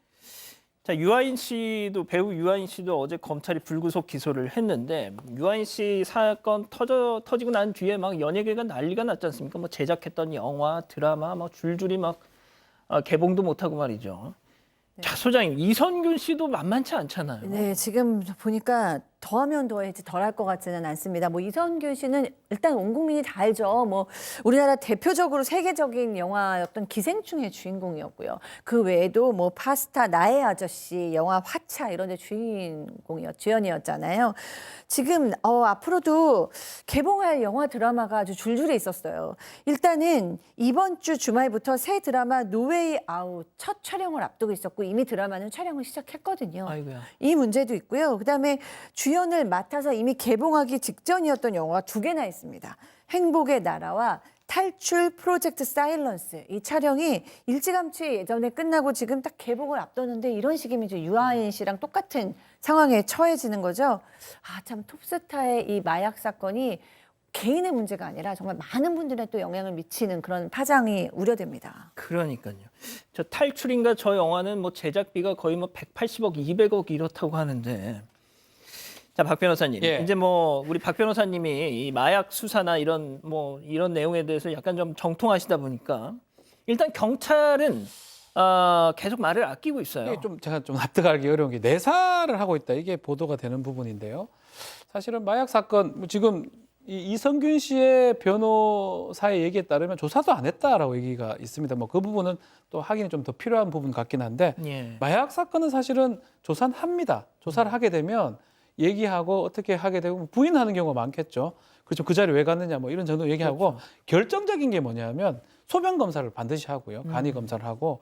자, 유아인 씨도 배우 유아인 씨도 어제 검찰이 불구속 기소를 했는데 유아인 씨 사건 터지고 난 뒤에 막 연예계가 난리가 났지 않습니까? 뭐 제작했던 영화, 드라마 막 줄줄이 막 개봉도 못하고 말이죠. 자, 소장님, 이성균 씨도 만만치 않잖아요. 네, 지금 보니까 더하면 더해지 덜할 것 같지는 않습니다. 뭐 이성균 씨는 일단 온 국민이 다 알죠. 뭐 우리나라 대표적으로 세계적인 영화였던 기생충의 주인공이었고요. 그 외에도 뭐 파스타, 나의 아저씨, 영화 화차 이런 데 주연이었잖아요. 지금 앞으로도 개봉할 영화 드라마가 아주 줄줄이 있었어요. 일단은 이번 주 주말부터 새 드라마 노웨이 아웃 첫 촬영을 앞두고 있었고 이미 드라마는 촬영을 시작했거든요. 아이고야. 이 문제도 있고요. 그다음에 주연을 맡아서 이미 개봉하기 직전이었던 영화가 2개나 있습니다. 행복의 나라와 탈출 프로젝트 사일런스. 이 촬영이 일찌감치 예전에 끝나고 지금 딱 개봉을 앞뒀는데 이런 식이면 이제 유아인 씨랑 똑같은 상황에 처해지는 거죠. 참 톱스타의 이 마약 사건이 개인의 문제가 아니라 정말 많은 분들에 또 영향을 미치는 그런 파장이 우려됩니다. 그러니까요. 저 탈출인가 저 영화는 뭐 제작비가 거의 뭐 180억, 200억 이렇다고 하는데. 자, 박 변호사님. 예. 이제 뭐 우리 박 변호사님이 이 마약 수사나 이런 내용에 대해서 약간 좀 정통하시다 보니까 일단 경찰은 계속 말을 아끼고 있어요. 이게 제가 좀 납득하기 어려운 게 내사를 하고 있다. 이게 보도가 되는 부분인데요. 사실은 마약 사건 지금 이성균 씨의 변호사의 얘기에 따르면 조사도 안 했다라고 얘기가 있습니다. 뭐 그 부분은 또 확인이 좀 더 필요한 부분 같긴 한데 예. 마약 사건은 사실은 조사는 합니다. 조사를 하게 되면 얘기하고 어떻게 하게 되고 부인하는 경우가 많겠죠. 그렇죠. 그 자리에 왜 갔느냐 뭐 이런 정도 얘기하고 그렇죠. 결정적인 게 뭐냐면 소변 검사를 반드시 하고요. 간이 검사를 하고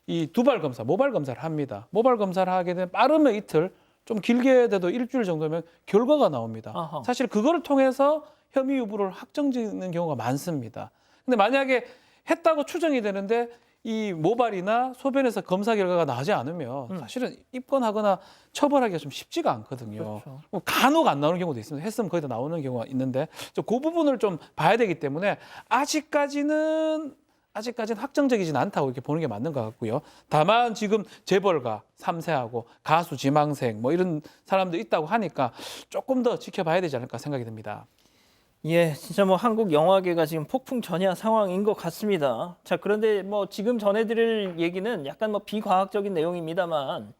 이 두발 검사, 모발 검사를 합니다. 모발 검사를 하게 되면 빠르면 이틀, 좀 길게 돼도 일주일 정도면 결과가 나옵니다. 아하. 사실 그거를 통해서 혐의 여부를 확정짓는 경우가 많습니다. 근데 만약에 했다고 추정이 되는데 이 모발이나 소변에서 검사 결과가 나오지 않으면 사실은 입건하거나 처벌하기가 좀 쉽지가 않거든요. 그렇죠. 뭐 간혹 안 나오는 경우도 있습니다. 했으면 거의 다 나오는 경우가 있는데 그 부분을 좀 봐야 되기 때문에 아직까지는 확정적이진 않다고 이렇게 보는 게 맞는 것 같고요. 다만 지금 재벌가 3세하고 가수 지망생 뭐 이런 사람도 있다고 하니까 조금 더 지켜봐야 되지 않을까 생각이 듭니다. 예, 진짜 뭐 한국 영화계가 지금 폭풍 전야 상황인 것 같습니다. 자, 그런데 뭐 지금 전해드릴 얘기는 약간 뭐 비과학적인 내용입니다만,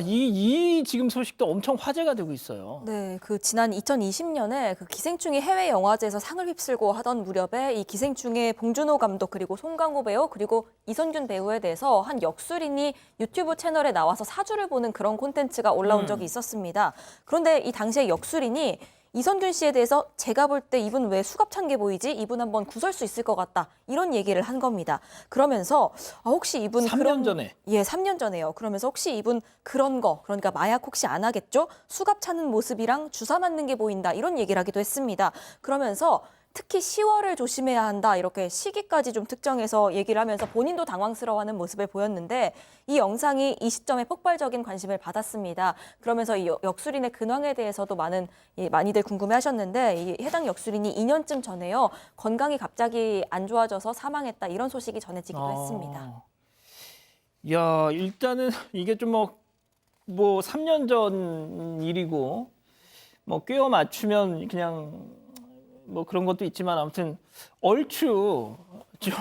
이 지금 소식도 엄청 화제가 되고 있어요. 네, 그 지난 2020년에 그 기생충이 해외 영화제에서 상을 휩쓸고 하던 무렵에 이 기생충의 봉준호 감독 그리고 송강호 배우 그리고 이선균 배우에 대해서 한 역술인이 유튜브 채널에 나와서 사주를 보는 그런 콘텐츠가 올라온 적이 있었습니다. 그런데 이 당시에 역술인이 이선균 씨에 대해서 제가 볼 때 이분 왜 수갑 찬 게 보이지? 이분 한번 구설 수 있을 것 같다. 이런 얘기를 한 겁니다. 그러면서 혹시 이분 3년 전에? 예, 3년 전에요. 그러면서 혹시 이분 그런 거, 그러니까 마약 혹시 안 하겠죠? 수갑 차는 모습이랑 주사 맞는 게 보인다. 이런 얘기를 하기도 했습니다. 그러면서 특히 10월을 조심해야 한다. 이렇게 시기까지 좀 특정해서 얘기를 하면서 본인도 당황스러워하는 모습을 보였는데 이 영상이 이 시점에 폭발적인 관심을 받았습니다. 그러면서 이 역술인의 근황에 대해서도 많이들 궁금해하셨는데 이 해당 역술인이 2년쯤 전에요. 건강이 갑자기 안 좋아져서 사망했다. 이런 소식이 전해지기도 했습니다. 야, 일단은 이게 좀 뭐 3년 전 일이고 뭐 꿰어 맞추면 그냥 뭐 그런 것도 있지만 아무튼 얼추 좀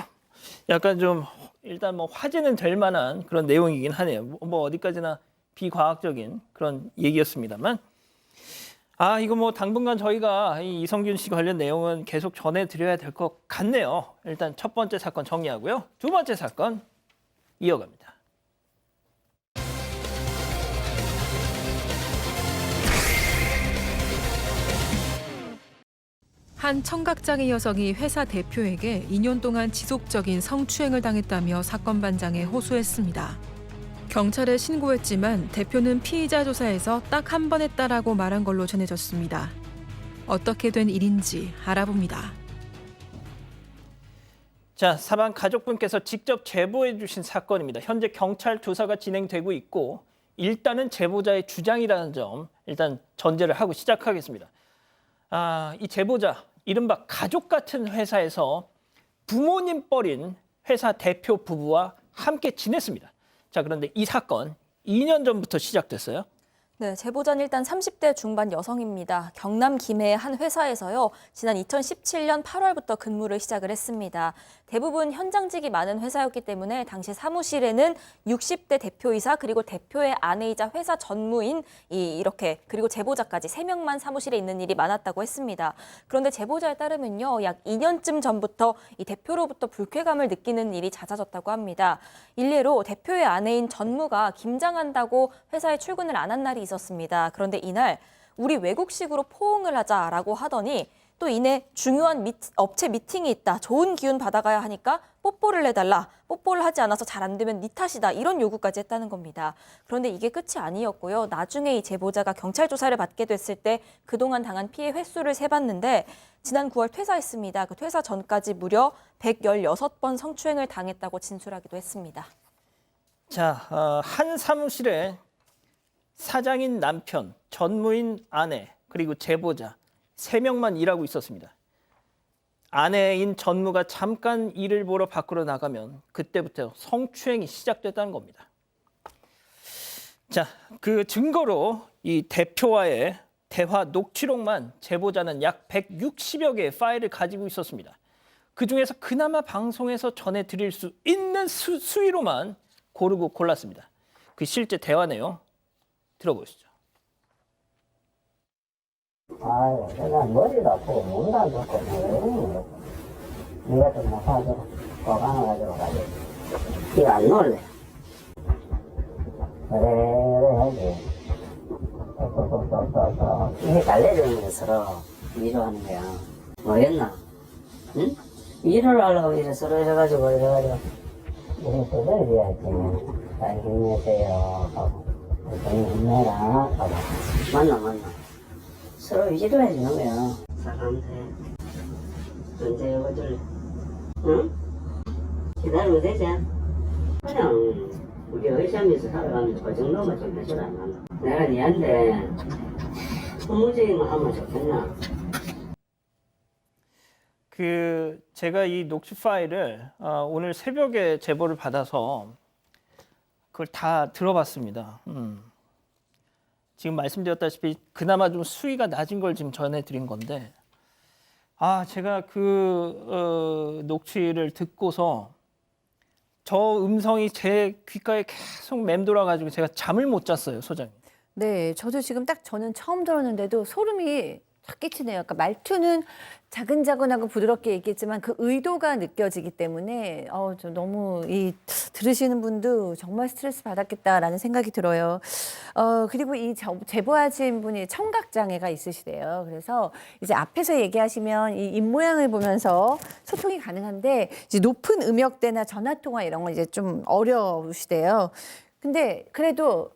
약간 좀 일단 뭐 화제는 될 만한 그런 내용이긴 하네요. 뭐 어디까지나 비과학적인 그런 얘기였습니다만 이거 뭐 당분간 저희가 이 이성균 씨 관련 내용은 계속 전해드려야 될 것 같네요. 일단 첫 번째 사건 정리하고요. 두 번째 사건 이어갑니다. 한 청각장애 여성이 회사 대표에게 2년 동안 지속적인 성추행을 당했다며 사건 반장에 호소했습니다. 경찰에 신고했지만 대표는 피의자 조사에서 딱 한 번 했다라고 말한 걸로 전해졌습니다. 어떻게 된 일인지 알아봅니다. 자, 사망 가족분께서 직접 제보해 주신 사건입니다. 현재 경찰 조사가 진행되고 있고 일단은 제보자의 주장이라는 점 일단 전제를 하고 시작하겠습니다. 이 제보자 이른바 가족 같은 회사에서 부모님 뻘인 회사 대표 부부와 함께 지냈습니다. 자, 그런데 이 사건 2년 전부터 시작됐어요. 네, 제보자는 일단 30대 중반 여성입니다. 경남 김해의 한 회사에서요. 지난 2017년 8월부터 근무를 시작을 했습니다. 대부분 현장직이 많은 회사였기 때문에 당시 사무실에는 60대 대표이사 그리고 대표의 아내이자 회사 전무인 이렇게 그리고 제보자까지 3명만 사무실에 있는 일이 많았다고 했습니다. 그런데 제보자에 따르면요. 약 2년쯤 전부터 이 대표로부터 불쾌감을 느끼는 일이 잦아졌다고 합니다. 일례로 대표의 아내인 전무가 김장한다고 회사에 출근을 안 한 날이 있었습니다. 그런데 이날 우리 외국식으로 포옹을 하자라고 하더니 또 이내 중요한 업체 미팅이 있다. 좋은 기운 받아가야 하니까 뽀뽀를 해달라. 뽀뽀를 하지 않아서 잘 안 되면 네 탓이다. 이런 요구까지 했다는 겁니다. 그런데 이게 끝이 아니었고요. 나중에 이 제보자가 경찰 조사를 받게 됐을 때 그동안 당한 피해 횟수를 세봤는데 지난 9월 퇴사했습니다. 그 퇴사 전까지 무려 116번 성추행을 당했다고 진술하기도 했습니다. 자, 한 사무실에 사장인 남편, 전무인 아내, 그리고 제보자 3명만 일하고 있었습니다. 아내인 전무가 잠깐 일을 보러 밖으로 나가면 그때부터 성추행이 시작됐다는 겁니다. 자, 그 증거로 이 대표와의 대화 녹취록만 제보자는 약 160여 개의 파일을 가지고 있었습니다. 그중에서 그나마 방송에서 전해드릴 수 있는 수위로만 고르고 골랐습니다. 그 실제 대화 내용 들어보시죠. 내가 머리도 아프고 몸도 안 좋고 네가 좀 나빠져 건강해가지고 네가 안 놀래. 그래 해야지. 또 이게 달래주는 게 서로 위로하는 거야. 뭐였나? 응? 위로를 하려고 이래 서로 해가지고 우리 두드려야지. 잘 힘내세요. 힘내라. 만나. 서로 위로해 주는 거야. 사람한테 언제 이거들, 응? 기다리면 되지? 그냥 우리 의시하면서 살아가면서 그 정도만 좀 해줘라. 내가 니한테 소무적인만 하면 좋겠나? 제가 이 녹취 파일을 오늘 새벽에 제보를 받아서 그걸 다 들어봤습니다. 지금 말씀드렸다시피 그나마 좀 수위가 낮은 걸 지금 전해드린 건데, 제가 녹취를 듣고서 저 음성이 제 귓가에 계속 맴돌아가지고 제가 잠을 못 잤어요, 소장님. 네, 저도 지금 딱 저는 처음 들었는데도 소름이 확 끼치네요. 그러니까 말투는 자근자근하고 부드럽게 얘기했지만 그 의도가 느껴지기 때문에 저 너무 들으시는 분도 정말 스트레스 받았겠다라는 생각이 들어요. 그리고 이 제보하신 분이 청각 장애가 있으시대요. 그래서 이제 앞에서 얘기하시면 이 입모양을 보면서 소통이 가능한데 이제 높은 음역대나 전화 통화 이런 건 이제 좀 어려우시대요. 근데 그래도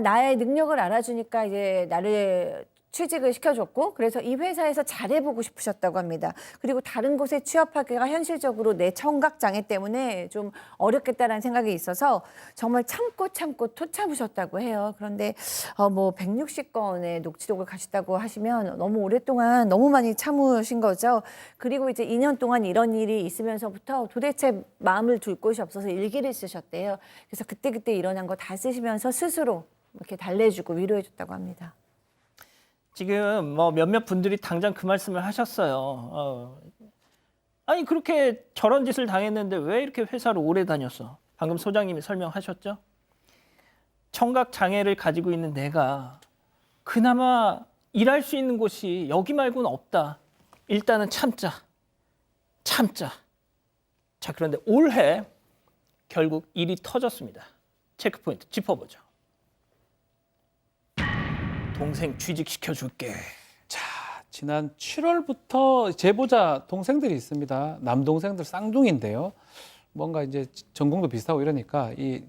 나의 능력을 알아주니까 이제 나를 취직을 시켜줬고 그래서 이 회사에서 잘해보고 싶으셨다고 합니다. 그리고 다른 곳에 취업하기가 현실적으로 내 청각 장애 때문에 좀 어렵겠다라는 생각이 있어서 정말 참고 토 참으셨다고 해요. 그런데 뭐 160건의 녹취록을 가셨다고 하시면 너무 오랫동안 너무 많이 참으신 거죠. 그리고 이제 2년 동안 이런 일이 있으면서부터 도대체 마음을 둘 곳이 없어서 일기를 쓰셨대요. 그래서 그때 일어난 거 다 쓰시면서 스스로 이렇게 달래주고 위로해줬다고 합니다. 지금 뭐 몇몇 분들이 당장 그 말씀을 하셨어요. 아니 그렇게 저런 짓을 당했는데 왜 이렇게 회사를 오래 다녔어? 방금 소장님이 설명하셨죠? 청각 장애를 가지고 있는 내가 그나마 일할 수 있는 곳이 여기 말고는 없다. 일단은 참자. 자, 그런데 올해 결국 일이 터졌습니다. 체크포인트 짚어보죠. 동생 취직시켜줄게. 자, 지난 7월부터 제보자 동생들이 있습니다. 남동생들 쌍둥이인데요. 뭔가 이제 전공도 비슷하고 이러니까 이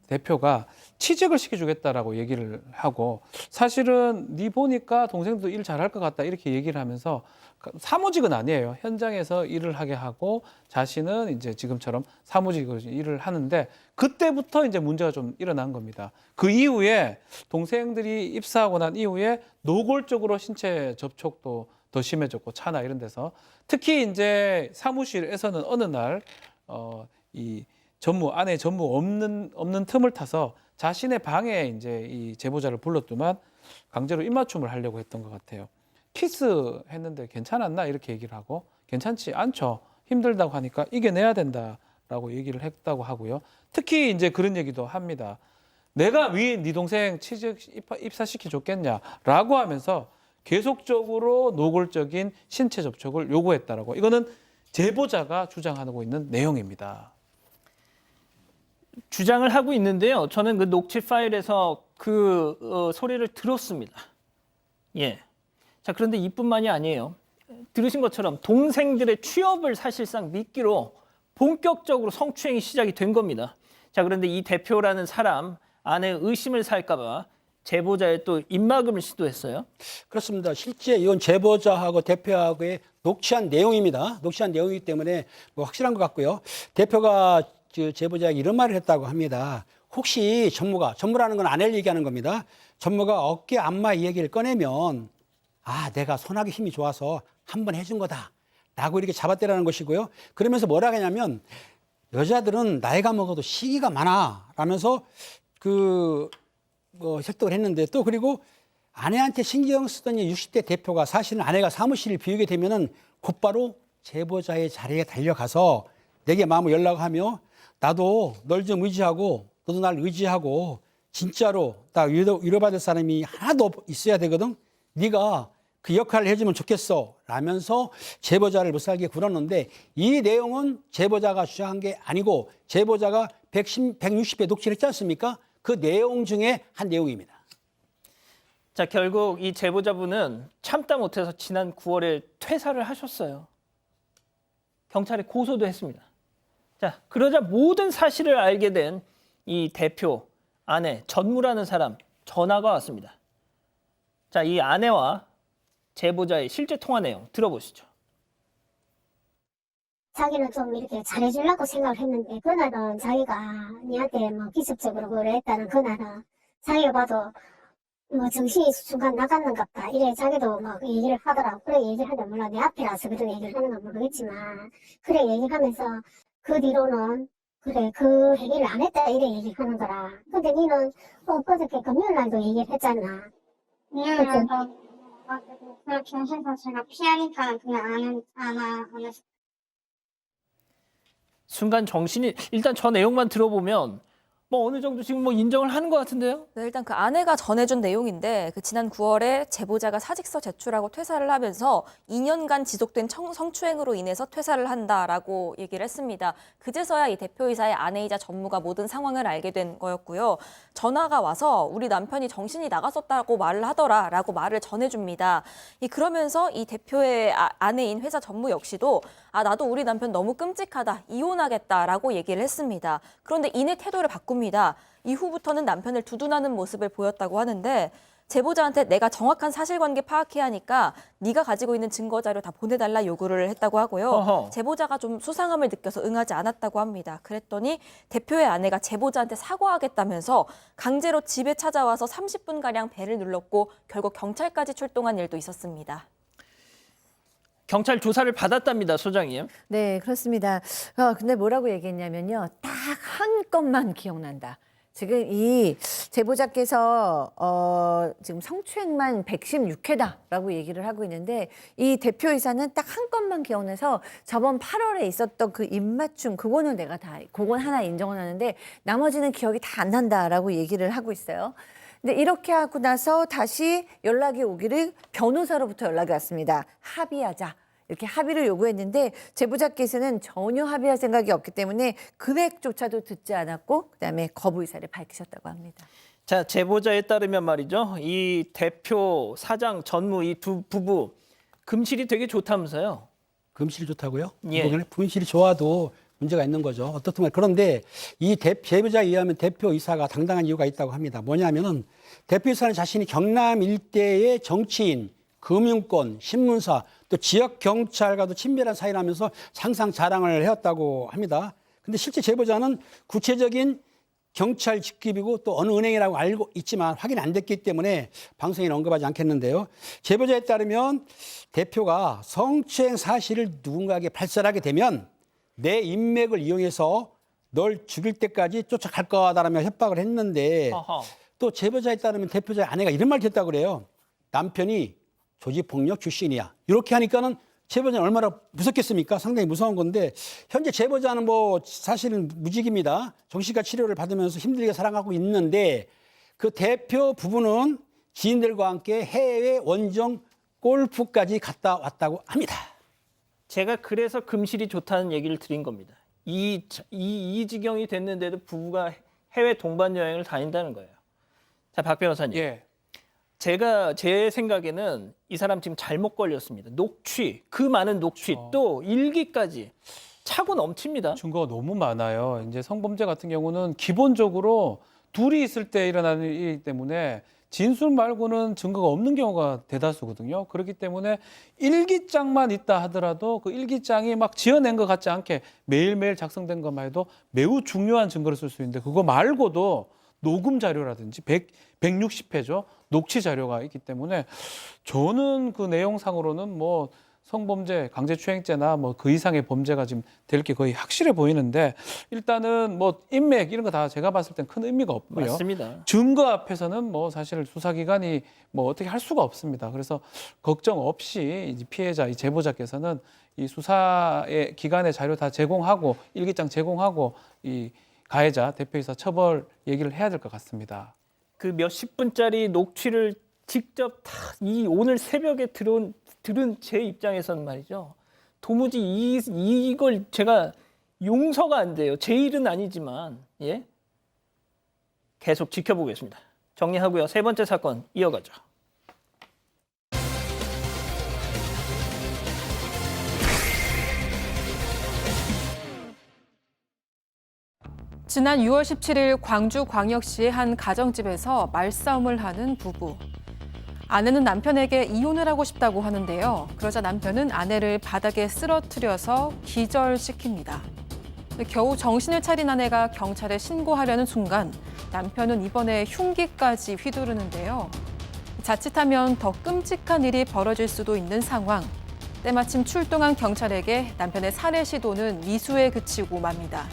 대표가 취직을 시켜주겠다라고 얘기를 하고, 사실은 네 보니까 동생도 일 잘할 것 같다 이렇게 얘기를 하면서 사무직은 아니에요. 현장에서 일을 하게 하고 자신은 이제 지금처럼 사무직으로 일을 하는데, 그때부터 이제 문제가 좀 일어난 겁니다. 그 이후에 동생들이 입사하고 난 이후에 노골적으로 신체 접촉도 더 심해졌고, 차나 이런 데서 특히 이제 사무실에서는 어느 날 이 아내 전무 없는 틈을 타서 자신의 방에 이제 이 제보자를 불렀더만 강제로 입맞춤을 하려고 했던 것 같아요. 키스했는데 괜찮았나 이렇게 얘기를 하고, 괜찮지 않죠, 힘들다고 하니까 이겨내야 된다라고 얘기를 했다고 하고요. 특히 이제 그런 얘기도 합니다. 내가 네 동생 취직 입사시켜 줬겠냐라고 하면서 계속적으로 노골적인 신체 접촉을 요구했다라고. 이거는 제보자가 주장하고 있는 내용입니다. 주장을 하고 있는데요. 저는 그 녹취 파일에서 그 소리를 들었습니다. 예. 자, 그런데 이뿐만이 아니에요. 들으신 것처럼 동생들의 취업을 사실상 미끼로 본격적으로 성추행이 시작이 된 겁니다. 자, 그런데 이 대표라는 사람 아내 의심을 살까 봐 제보자의 또 입막음을 시도했어요. 그렇습니다. 실제 이건 제보자하고 대표하고의 녹취한 내용입니다. 녹취한 내용이기 때문에 뭐 확실한 것 같고요. 대표가 제보자에게 이런 말을 했다고 합니다. 혹시 전무라는 건 아내를 얘기하는 겁니다. 전무가 어깨 안마 이 얘기를 꺼내면 내가 손하기 힘이 좋아서 한 번 해준 거다 라고 이렇게 잡아떼라는 것이고요. 그러면서 뭐라 하냐면 여자들은 나이가 먹어도 시기가 많아 라면서 설득을 했는데, 또 그리고 아내한테 신경 쓰던 60대 대표가 사실은 아내가 사무실을 비우게 되면은 곧바로 제보자의 자리에 달려가서 내게 마음을 연락하며 나도 널 좀 의지하고 너도 날 의지하고 진짜로 나 위로받을 사람이 하나도 있어야 되거든. 네가 그 역할을 해주면 좋겠어 라면서 제보자를 못살게 굴었는데, 이 내용은 제보자가 주장한 게 아니고 제보자가 160회 녹취를 했지 않습니까? 그 내용 중에 한 내용입니다. 자, 결국 이 제보자분은 참다 못해서 지난 9월에 퇴사를 하셨어요. 경찰에 고소도 했습니다. 자, 그러자 모든 사실을 알게 된 이 대표 아내 전무라는 사람 전화가 왔습니다. 자, 이 아내와 제보자의 실제 통화 내용 들어보시죠. 자기는 좀 이렇게 잘해주려고 생각을 했는데, 그날은 자기가 니한테 뭐 기습적으로 그랬다는 그날은 자기가 봐도 뭐 정신이 순간 나갔는갑다. 이래 자기도 막 얘기를 하더라고. 그래 얘기를 하는데 몰라. 내 앞이라서 그런 얘기를 하는 건 모르겠지만, 그래 얘기하면서 그 뒤로는 그래 그 얘기를 안 했다 이래 얘기하는 거라. 근데 니는 엊그저께 금요일 날도 얘기를 했잖아. 금요일 날도 그렇게 해서 제가 피하니까 그냥 안 했어요. 순간 정신이 일단 저 내용만 들어보면 뭐 어느 정도 지금 뭐 인정을 하는 것 같은데요. 네, 일단 그 아내가 전해준 내용인데 그 지난 9월에 제보자가 사직서 제출하고 퇴사를 하면서 2년간 지속된 성추행으로 인해서 퇴사를 한다라고 얘기를 했습니다. 그제서야 이 대표이사의 아내이자 전무가 모든 상황을 알게 된 거였고요. 전화가 와서 우리 남편이 정신이 나갔었다고 말을 하더라라고 말을 전해줍니다. 그러면서 이 대표의 아내인 회사 전무 역시도 나도 우리 남편 너무 끔찍하다, 이혼하겠다라고 얘기를 했습니다. 그런데 이내 태도를 바꿉니다. 이후부터는 남편을 두둔하는 모습을 보였다고 하는데 제보자한테 내가 정확한 사실관계 파악해야 하니까 네가 가지고 있는 증거자료 다 보내달라 요구를 했다고 하고요. 어허. 제보자가 좀 수상함을 느껴서 응하지 않았다고 합니다. 그랬더니 대표의 아내가 제보자한테 사과하겠다면서 강제로 집에 찾아와서 30분가량 배를 눌렀고 결국 경찰까지 출동한 일도 있었습니다. 경찰 조사를 받았답니다, 소장님. 네, 그렇습니다. 근데 뭐라고 얘기했냐면요. 딱 한 건만 기억난다. 지금 이 제보자께서 지금 성추행만 116회다라고 얘기를 하고 있는데 이 대표이사는 딱 한 건만 기억나서 저번 8월에 있었던 그 입맞춤 그거는 내가 그건 하나 인정을 하는데 나머지는 기억이 다 안 난다라고 얘기를 하고 있어요. 근데 이렇게 하고 나서 다시 연락이 오기를 변호사로부터 연락이 왔습니다. 합의하자. 이렇게 합의를 요구했는데 제보자께서는 전혀 합의할 생각이 없기 때문에 금액조차도 듣지 않았고 그다음에 거부 의사를 밝히셨다고 합니다. 자, 제보자에 따르면 말이죠. 이 대표, 사장, 전무 이 두 부부 금실이 되게 좋다면서요. 금실이 좋다고요? 예. 금실이 좋아도 문제가 있는 거죠. 어떻든 그런데 이 제보자에 의하면 대표이사가 당당한 이유가 있다고 합니다. 뭐냐면은 대표이사는 자신이 경남 일대의 정치인, 금융권, 신문사, 또 지역 경찰과도 친밀한 사이라면서 항상 자랑을 해왔다고 합니다. 근데 실제 제보자는 구체적인 경찰 직급이고 또 어느 은행이라고 알고 있지만 확인이 안 됐기 때문에 방송에 언급하지 않겠는데요. 제보자에 따르면 대표가 성추행 사실을 누군가에게 발설하게 되면 내 인맥을 이용해서 널 죽일 때까지 쫓아갈 거다라며 협박을 했는데 어허. 또 제보자에 따르면 대표자의 아내가 이런 말을 했다고 그래요. 남편이 조직폭력 출신이야. 이렇게 하니까는 제보자는 얼마나 무섭겠습니까? 상당히 무서운 건데 현재 제보자는 뭐 사실은 무직입니다. 정신과 치료를 받으면서 힘들게 살아가고 있는데 그 대표 부부는 지인들과 함께 해외 원정 골프까지 갔다 왔다고 합니다. 제가 그래서 금실이 좋다는 얘기를 드린 겁니다. 이 지경이 됐는데도 부부가 해외 동반 여행을 다닌다는 거예요. 자, 박 변호사님. 예. 제 생각에는 이 사람 지금 잘못 걸렸습니다. 녹취, 그 많은 녹취, 또 일기까지 차고 넘칩니다. 증거가 너무 많아요. 이제 성범죄 같은 경우는 기본적으로 둘이 있을 때 일어나는 일이기 때문에 진술 말고는 증거가 없는 경우가 대다수거든요. 그렇기 때문에 일기장만 있다 하더라도 그 일기장이 막 지어낸 것 같지 않게 매일매일 작성된 것만 해도 매우 중요한 증거를 쓸 수 있는데 그거 말고도 녹음 자료라든지 160회죠. 녹취 자료가 있기 때문에 저는 그 내용상으로는 뭐 성범죄, 강제추행죄나 뭐 그 이상의 범죄가 지금 될 게 거의 확실해 보이는데 일단은 뭐 인맥 이런 거 다 제가 봤을 땐 큰 의미가 없고요. 맞습니다. 증거 앞에서는 뭐 사실 수사기관이 뭐 어떻게 할 수가 없습니다. 그래서 걱정 없이 이제 피해자, 이 제보자께서는 이 수사의 기관의 자료 다 제공하고 일기장 제공하고 이 가해자, 대표이사 처벌 얘기를 해야 될 것 같습니다. 그 몇십 분짜리 녹취를 직접 다 오늘 새벽에 들은 제 입장에서는 말이죠. 도무지 이걸 제가 용서가 안 돼요. 제 일은 아니지만 예. 계속 지켜보겠습니다. 정리하고요. 세 번째 사건 이어가죠. 지난 6월 17일 광주광역시의 한 가정집에서 말싸움을 하는 부부. 아내는 남편에게 이혼을 하고 싶다고 하는데요. 그러자 남편은 아내를 바닥에 쓰러뜨려서 기절시킵니다. 겨우 정신을 차린 아내가 경찰에 신고하려는 순간 남편은 이번에 흉기까지 휘두르는데요. 자칫하면 더 끔찍한 일이 벌어질 수도 있는 상황. 때마침 출동한 경찰에게 남편의 살해 시도는 미수에 그치고 맙니다.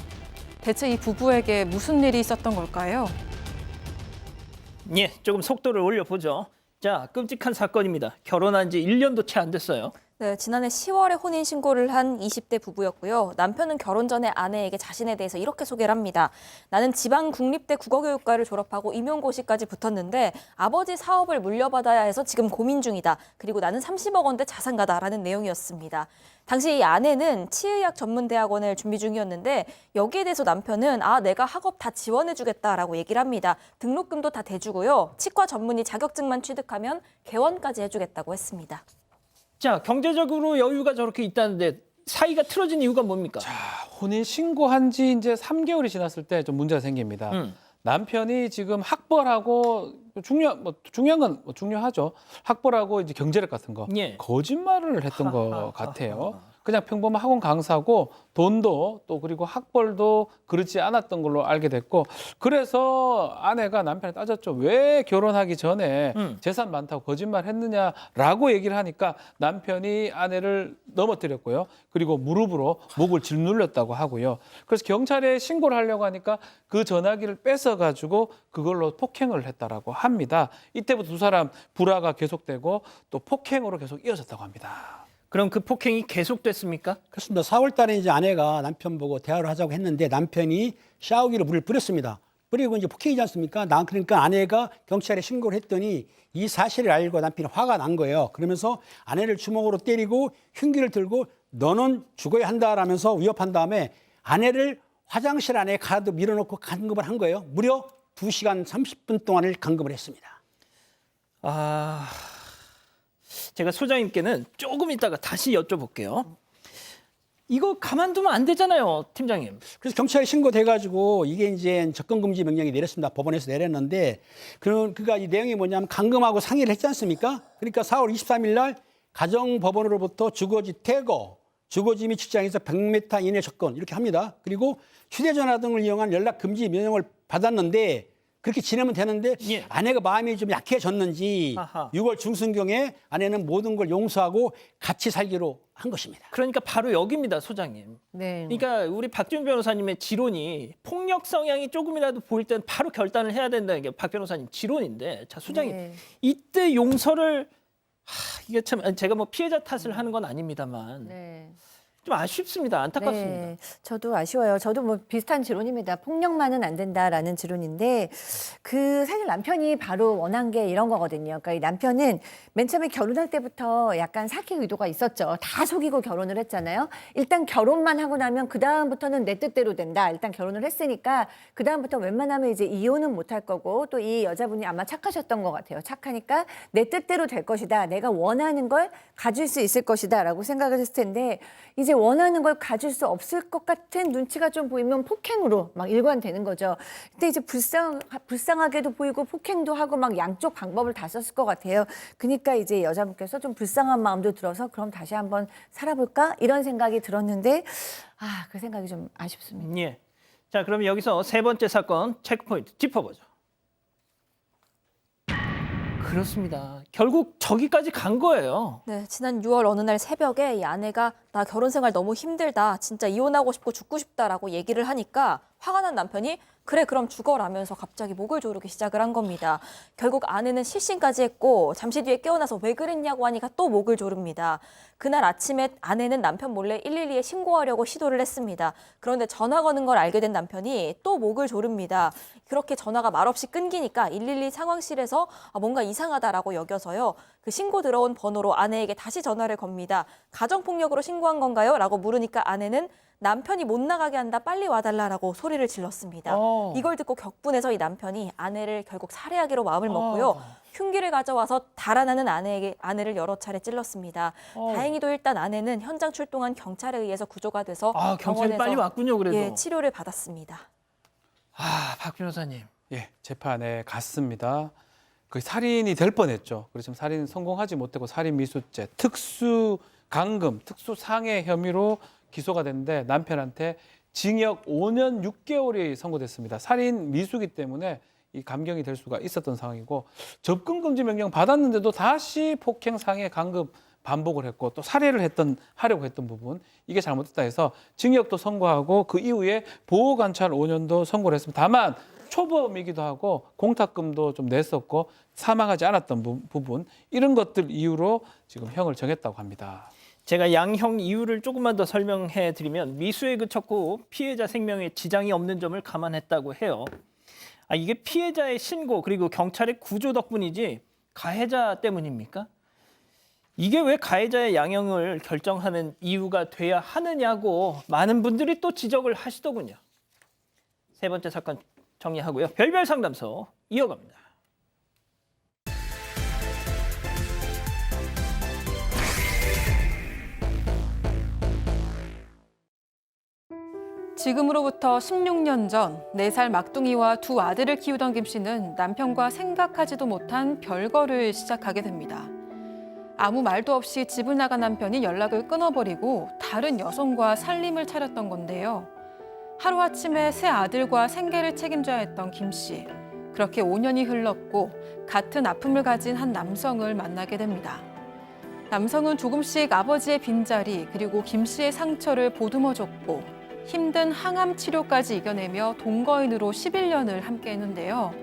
대체 이 부부에게 무슨 일이 있었던 걸까요? 예, 조금 속도를 올려보죠. 자, 끔찍한 사건입니다. 결혼한 지 1년도 채 안 됐어요. 네, 지난해 10월에 혼인 신고를 한 20대 부부였고요. 남편은 결혼 전에 아내에게 자신에 대해서 이렇게 소개를 합니다. 나는 지방 국립대 국어교육과를 졸업하고 임용고시까지 붙었는데 아버지 사업을 물려받아야 해서 지금 고민 중이다. 그리고 나는 30억 원대 자산가다라는 내용이었습니다. 당시 이 아내는 치의학 전문대학원을 준비 중이었는데 여기에 대해서 남편은 내가 학업 다 지원해주겠다라고 얘기를 합니다. 등록금도 다 대주고요. 치과 전문의 자격증만 취득하면 개원까지 해주겠다고 했습니다. 자, 경제적으로 여유가 저렇게 있다는데 사이가 틀어진 이유가 뭡니까? 자, 혼인 신고한 지 이제 3개월이 지났을 때 좀 문제가 생깁니다. 남편이 지금 학벌하고 중요한 건 중요하죠. 학벌하고 이제 경제력 같은 거 예. 거짓말을 했던 것 같아요. 그냥 평범한 학원 강사고 돈도 또 그리고 학벌도 그렇지 않았던 걸로 알게 됐고 그래서 아내가 남편을 따졌죠. 왜 결혼하기 전에 재산 많다고 거짓말했느냐라고 얘기를 하니까 남편이 아내를 넘어뜨렸고요. 그리고 무릎으로 목을 짓눌렸다고 하고요. 그래서 경찰에 신고를 하려고 하니까 그 전화기를 뺏어가지고 그걸로 폭행을 했다라고 합니다. 이때부터 두 사람 불화가 계속되고 또 폭행으로 계속 이어졌다고 합니다. 그럼 그 폭행이 계속됐습니까? 그렇습니다. 4월 달에 이제 아내가 남편 보고 대화를 하자고 했는데 남편이 샤워기로 물을 뿌렸습니다. 뿌리고 이제 폭행이지 않습니까? 그러니까 아내가 경찰에 신고를 했더니 이 사실을 알고 남편이 화가 난 거예요. 그러면서 아내를 주먹으로 때리고 흉기를 들고 너는 죽어야 한다라면서 위협한 다음에 아내를 화장실 안에 가둬 밀어놓고 감금을 한 거예요. 무려 2시간 30분 동안을 감금을 했습니다. 제가 소장님께는 조금 이따가 다시 여쭤볼게요. 이거 가만두면 안 되잖아요, 팀장님. 그래서 경찰에 신고돼가지고 이게 이제 접근금지 명령이 내렸습니다. 법원에서 내렸는데 그러니까 이 내용이 뭐냐면 감금하고 상의를 했지 않습니까? 그러니까 4월 23일 날 가정법원으로부터 주거지 퇴거, 주거지 및 직장에서 100m 이내 접근 이렇게 합니다. 그리고 휴대전화 등을 이용한 연락금지 명령을 받았는데 그렇게 지내면 되는데 예. 아내가 마음이 좀 약해졌는지 6월 중순경에 아내는 모든 걸 용서하고 같이 살기로 한 것입니다. 그러니까 바로 여기입니다, 소장님. 네. 그러니까 우리 박준 변호사님의 지론이 폭력 성향이 조금이라도 보일 때는 바로 결단을 해야 된다는 게 박 변호사님 지론인데, 자 소장님 네. 이때 용서를 이게 참 제가 뭐 피해자 탓을 하는 건 아닙니다만 네. 좀 아쉽습니다, 안타깝습니다. 네, 저도 아쉬워요. 저도 뭐 비슷한 지론입니다. 폭력만은 안 된다라는 지론인데 사실 남편이 바로 원한 게 이런 거거든요. 그러니까 이 남편은 맨 처음에 결혼할 때부터 약간 사기 의도가 있었죠. 다 속이고 결혼을 했잖아요. 일단 결혼만 하고 나면 그 다음부터는 내 뜻대로 된다. 일단 결혼을 했으니까 그 다음부터 웬만하면 이제 이혼은 못 할 거고 또 이 여자분이 아마 착하셨던 것 같아요. 착하니까 내 뜻대로 될 것이다. 내가 원하는 걸 가질 수 있을 것이다라고 생각을 했을 텐데 이제 원하는 걸 가질 수 없을 것 같은 눈치가 좀 보이면 폭행으로 막 일관되는 거죠. 근데 이제 불쌍하게도 보이고 폭행도 하고 막 양쪽 방법을 다 썼을 것 같아요. 그러니까 이제 여자분께서 좀 불쌍한 마음도 들어서 그럼 다시 한번 살아볼까? 이런 생각이 들었는데 그 생각이 좀 아쉽습니다. 예. 자, 그럼 여기서 세 번째 사건 체크포인트 짚어보죠. 그렇습니다. 결국 저기까지 간 거예요. 네, 지난 6월 어느 날 새벽에 이 아내가 나 결혼 생활 너무 힘들다. 진짜 이혼하고 싶고 죽고 싶다라고 얘기를 하니까 화가 난 남편이 그래 그럼 죽어라면서 갑자기 목을 조르기 시작을 한 겁니다. 결국 아내는 실신까지 했고 잠시 뒤에 깨어나서 왜 그랬냐고 하니까 또 목을 조릅니다. 그날 아침에 아내는 남편 몰래 112에 신고하려고 시도를 했습니다. 그런데 전화 거는 걸 알게 된 남편이 또 목을 조릅니다. 그렇게 전화가 말없이 끊기니까 112 상황실에서 뭔가 이상하다라고 여겨서요. 그 신고 들어온 번호로 아내에게 다시 전화를 겁니다. 가정폭력으로 신고한 건가요? 라고 물으니까 아내는 남편이 못 나가게 한다, 빨리 와달라라고 소리를 질렀습니다. 이걸 듣고 격분해서 이 남편이 아내를 결국 살해하기로 마음을 먹고요. 흉기를 가져와서 달아나는 아내를 여러 차례 찔렀습니다. 다행히도 일단 아내는 현장 출동한 경찰에 의해서 구조가 돼서 경찰이 빨리 왔군요, 그래도. 치료를 받았습니다. 박 변호사님. 예, 재판에 갔습니다. 거의 살인이 될 뻔했죠. 그렇지만 살인 성공하지 못하고 살인 미수죄, 특수 강금, 특수 상해 혐의로 기소가 됐는데 남편한테 징역 5년 6개월이 선고됐습니다. 살인 미수기 때문에 이 감경이 될 수가 있었던 상황이고 접근 금지 명령 받았는데도 다시 폭행, 상해, 강금 반복을 했고 또 살해를 하려고 했던 부분 이게 잘못됐다 해서 징역도 선고하고 그 이후에 보호관찰 5년도 선고를 했습니다. 다만 초범이기도 하고 공탁금도 좀 냈었고 사망하지 않았던 부분 이런 것들 이유로 지금 형을 정했다고 합니다. 제가 양형 이유를 조금만 더 설명해 드리면 미수에 그쳤고 피해자 생명에 지장이 없는 점을 감안했다고 해요. 이게 피해자의 신고 그리고 경찰의 구조 덕분이지 가해자 때문입니까? 이게 왜 가해자의 양형을 결정하는 이유가 돼야 하느냐고 많은 분들이 또 지적을 하시더군요. 세 번째 사건 정리하고요. 별별 상담소 이어갑니다. 지금으로부터 16년 전 4살 막둥이와 두 아들을 키우던 김 씨는 남편과 생각하지도 못한 별거를 시작하게 됩니다. 아무 말도 없이 집을 나간 남편이 연락을 끊어버리고 다른 여성과 살림을 차렸던 건데요. 하루아침에 세 아들과 생계를 책임져야 했던 김 씨. 그렇게 5년이 흘렀고 같은 아픔을 가진 한 남성을 만나게 됩니다. 남성은 조금씩 아버지의 빈자리 그리고 김 씨의 상처를 보듬어줬고 힘든 항암 치료까지 이겨내며 동거인으로 11년을 함께했는데요.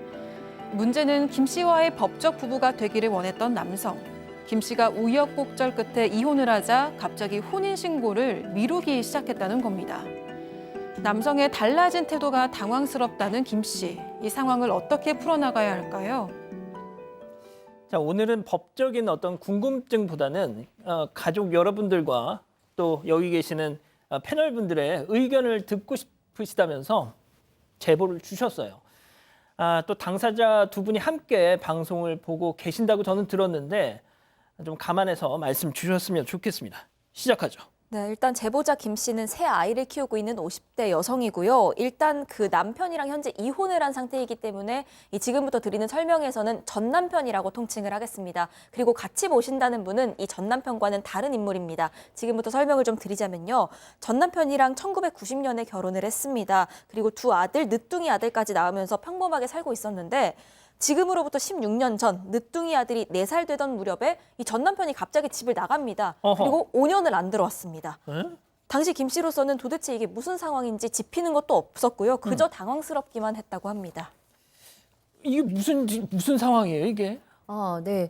문제는 김 씨와의 법적 부부가 되기를 원했던 남성. 김 씨가 우여곡절 끝에 이혼을 하자 갑자기 혼인신고를 미루기 시작했다는 겁니다. 남성의 달라진 태도가 당황스럽다는 김 씨. 이 상황을 어떻게 풀어나가야 할까요? 자, 오늘은 법적인 어떤 궁금증보다는 가족 여러분들과 또 여기 계시는 패널 분들의 의견을 듣고 싶으시다면서 제보를 주셨어요. 또 당사자 두 분이 함께 방송을 보고 계신다고 저는 들었는데 좀 감안해서 말씀 주셨으면 좋겠습니다. 시작하죠. 네, 일단 제보자 김 씨는 세 아이를 키우고 있는 50대 여성이고요. 일단 그 남편이랑 현재 이혼을 한 상태이기 때문에 이 지금부터 드리는 설명에서는 전 남편이라고 통칭을 하겠습니다. 그리고 같이 보신다는 분은 이 전 남편과는 다른 인물입니다. 지금부터 설명을 좀 드리자면요. 전 남편이랑 1990년에 결혼을 했습니다. 그리고 두 아들, 늦둥이 아들까지 낳으면서 평범하게 살고 있었는데 지금으로부터 16년 전 늦둥이 아들이 4살 되던 무렵에 이 전 남편이 갑자기 집을 나갑니다. 어허. 그리고 5년을 안 들어왔습니다. 에? 당시 김 씨로서는 도대체 이게 무슨 상황인지 짚이는 것도 없었고요. 그저 당황스럽기만 했다고 합니다. 이게 무슨 상황이에요, 이게? 네.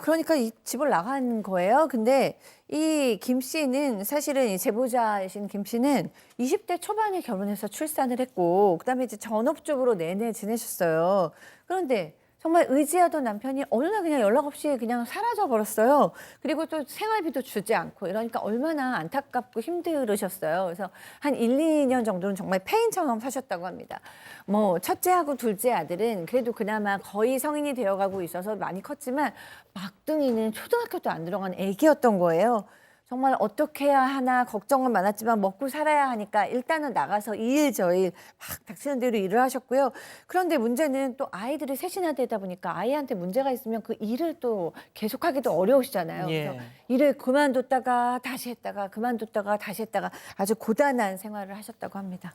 그러니까 이 집을 나간 거예요. 근데 이 김 씨는 사실은 이 제보자이신 김 씨는 20대 초반에 결혼해서 출산을 했고 그다음에 이제 전업주부로 내내 지내셨어요. 그런데 정말 의지하던 남편이 어느 날 그냥 연락 없이 그냥 사라져 버렸어요. 그리고 또 생활비도 주지 않고 이러니까 얼마나 안타깝고 힘들으셨어요. 그래서 한 1, 2년 정도는 정말 폐인처럼 사셨다고 합니다. 뭐 첫째하고 둘째 아들은 그래도 그나마 거의 성인이 되어가고 있어서 많이 컸지만 막둥이는 초등학교도 안 들어간 애기였던 거예요. 정말 어떻게 해야 하나 걱정은 많았지만 먹고 살아야 하니까 일단은 나가서 이 일 저 일 막 닥치는 대로 일을 하셨고요. 그런데 문제는 또 아이들이 셋이나 되다 보니까 아이한테 문제가 있으면 그 일을 또 계속하기도 어려우시잖아요. 예. 그래서 일을 그만뒀다가 다시 했다가 그만뒀다가 다시 했다가 아주 고단한 생활을 하셨다고 합니다.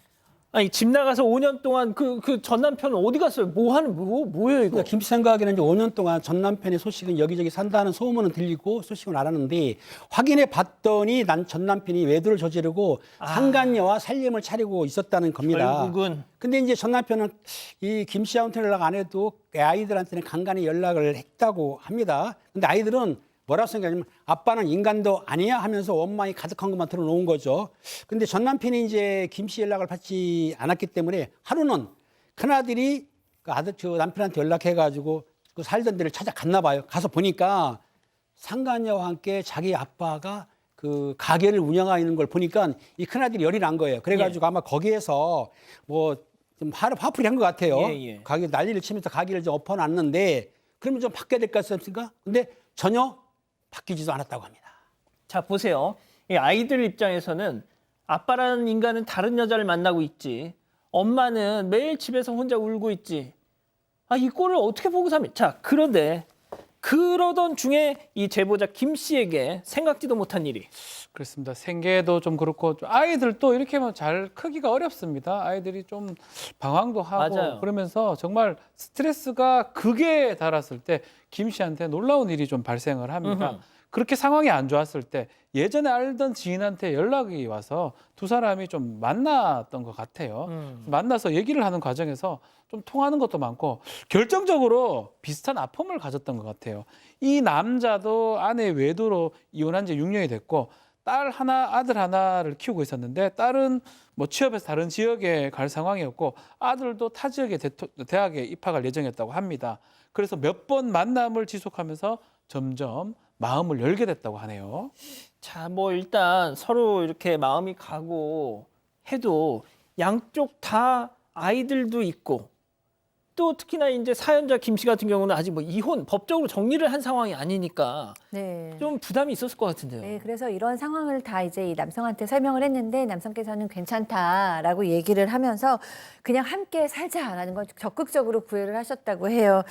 아니 집 나가서 5년 동안 그 전 남편은 어디 갔어요? 뭐예요 이거? 그러니까 김 씨 생각에는 이제 5년 동안 전 남편의 소식은 여기저기 산다는 소문은 들리고 소식은 알았는데 확인해 봤더니 전 남편이 외도를 저지르고 상간녀와 살림을 차리고 있었다는 겁니다. 결국은. 근데 이제 전 남편은 이 김 씨한테 연락 안 해도 아이들한테는 간간히 연락을 했다고 합니다. 근데 아이들은 뭐라고 생각하냐면 아빠는 인간도 아니야 하면서 원망이 가득한 것만 들어놓은 거죠. 근데 전 남편이 이제 김 씨 연락을 받지 않았기 때문에 하루는 큰아들이 그 남편한테 연락해가지고 그 살던 데를 찾아갔나 봐요. 가서 보니까 상간녀와 함께 자기 아빠가 그 가게를 운영하고 있는 걸 보니까 이 큰아들이 열이 난 거예요. 그래가지고 아마 거기에서 뭐 좀 화풀이 한 것 같아요. 예. 가게 난리를 치면서 가게를 좀 엎어놨는데 그러면 좀 바뀌어야 될 것 같습니까? 근데 전혀 바뀌지도 않았다고 합니다. 자, 보세요. 이 아이들 입장에서는 아빠라는 인간은 다른 여자를 만나고 있지. 엄마는 매일 집에서 혼자 울고 있지. 이 꼴을 어떻게 보고 삽니까? 자, 그런데 그러던 중에 이 제보자 김 씨에게 생각지도 못한 일이. 그렇습니다. 생계도 좀 그렇고 아이들도 이렇게 하면 잘 크기가 어렵습니다. 아이들이 좀 방황도 하고 맞아요. 그러면서 정말 스트레스가 극에 달았을 때 김 씨한테 놀라운 일이 좀 발생을 합니다. 음흠. 그렇게 상황이 안 좋았을 때 예전에 알던 지인한테 연락이 와서 두 사람이 좀 만났던 것 같아요. 만나서 얘기를 하는 과정에서 좀 통하는 것도 많고 결정적으로 비슷한 아픔을 가졌던 것 같아요. 이 남자도 아내 외도로 이혼한 지 6년이 됐고 딸 하나, 아들 하나를 키우고 있었는데 딸은 뭐 취업해서 다른 지역에 갈 상황이었고 아들도 타 지역의 대학에 입학할 예정이었다고 합니다. 그래서 몇 번 만남을 지속하면서 점점 마음을 열게 됐다고 하네요. 자, 뭐 일단 서로 이렇게 마음이 가고 해도 양쪽 다 아이들도 있고 또 특히나 이제 사연자 김 씨 같은 경우는 아직 뭐 이혼 법적으로 정리를 한 상황이 아니니까 네. 좀 부담이 있었을 것 같은데요. 네, 그래서 이런 상황을 다 이제 이 남성한테 설명을 했는데 남성께서는 괜찮다라고 얘기를 하면서 그냥 함께 살자라는 걸 적극적으로 구애를 하셨다고 해요.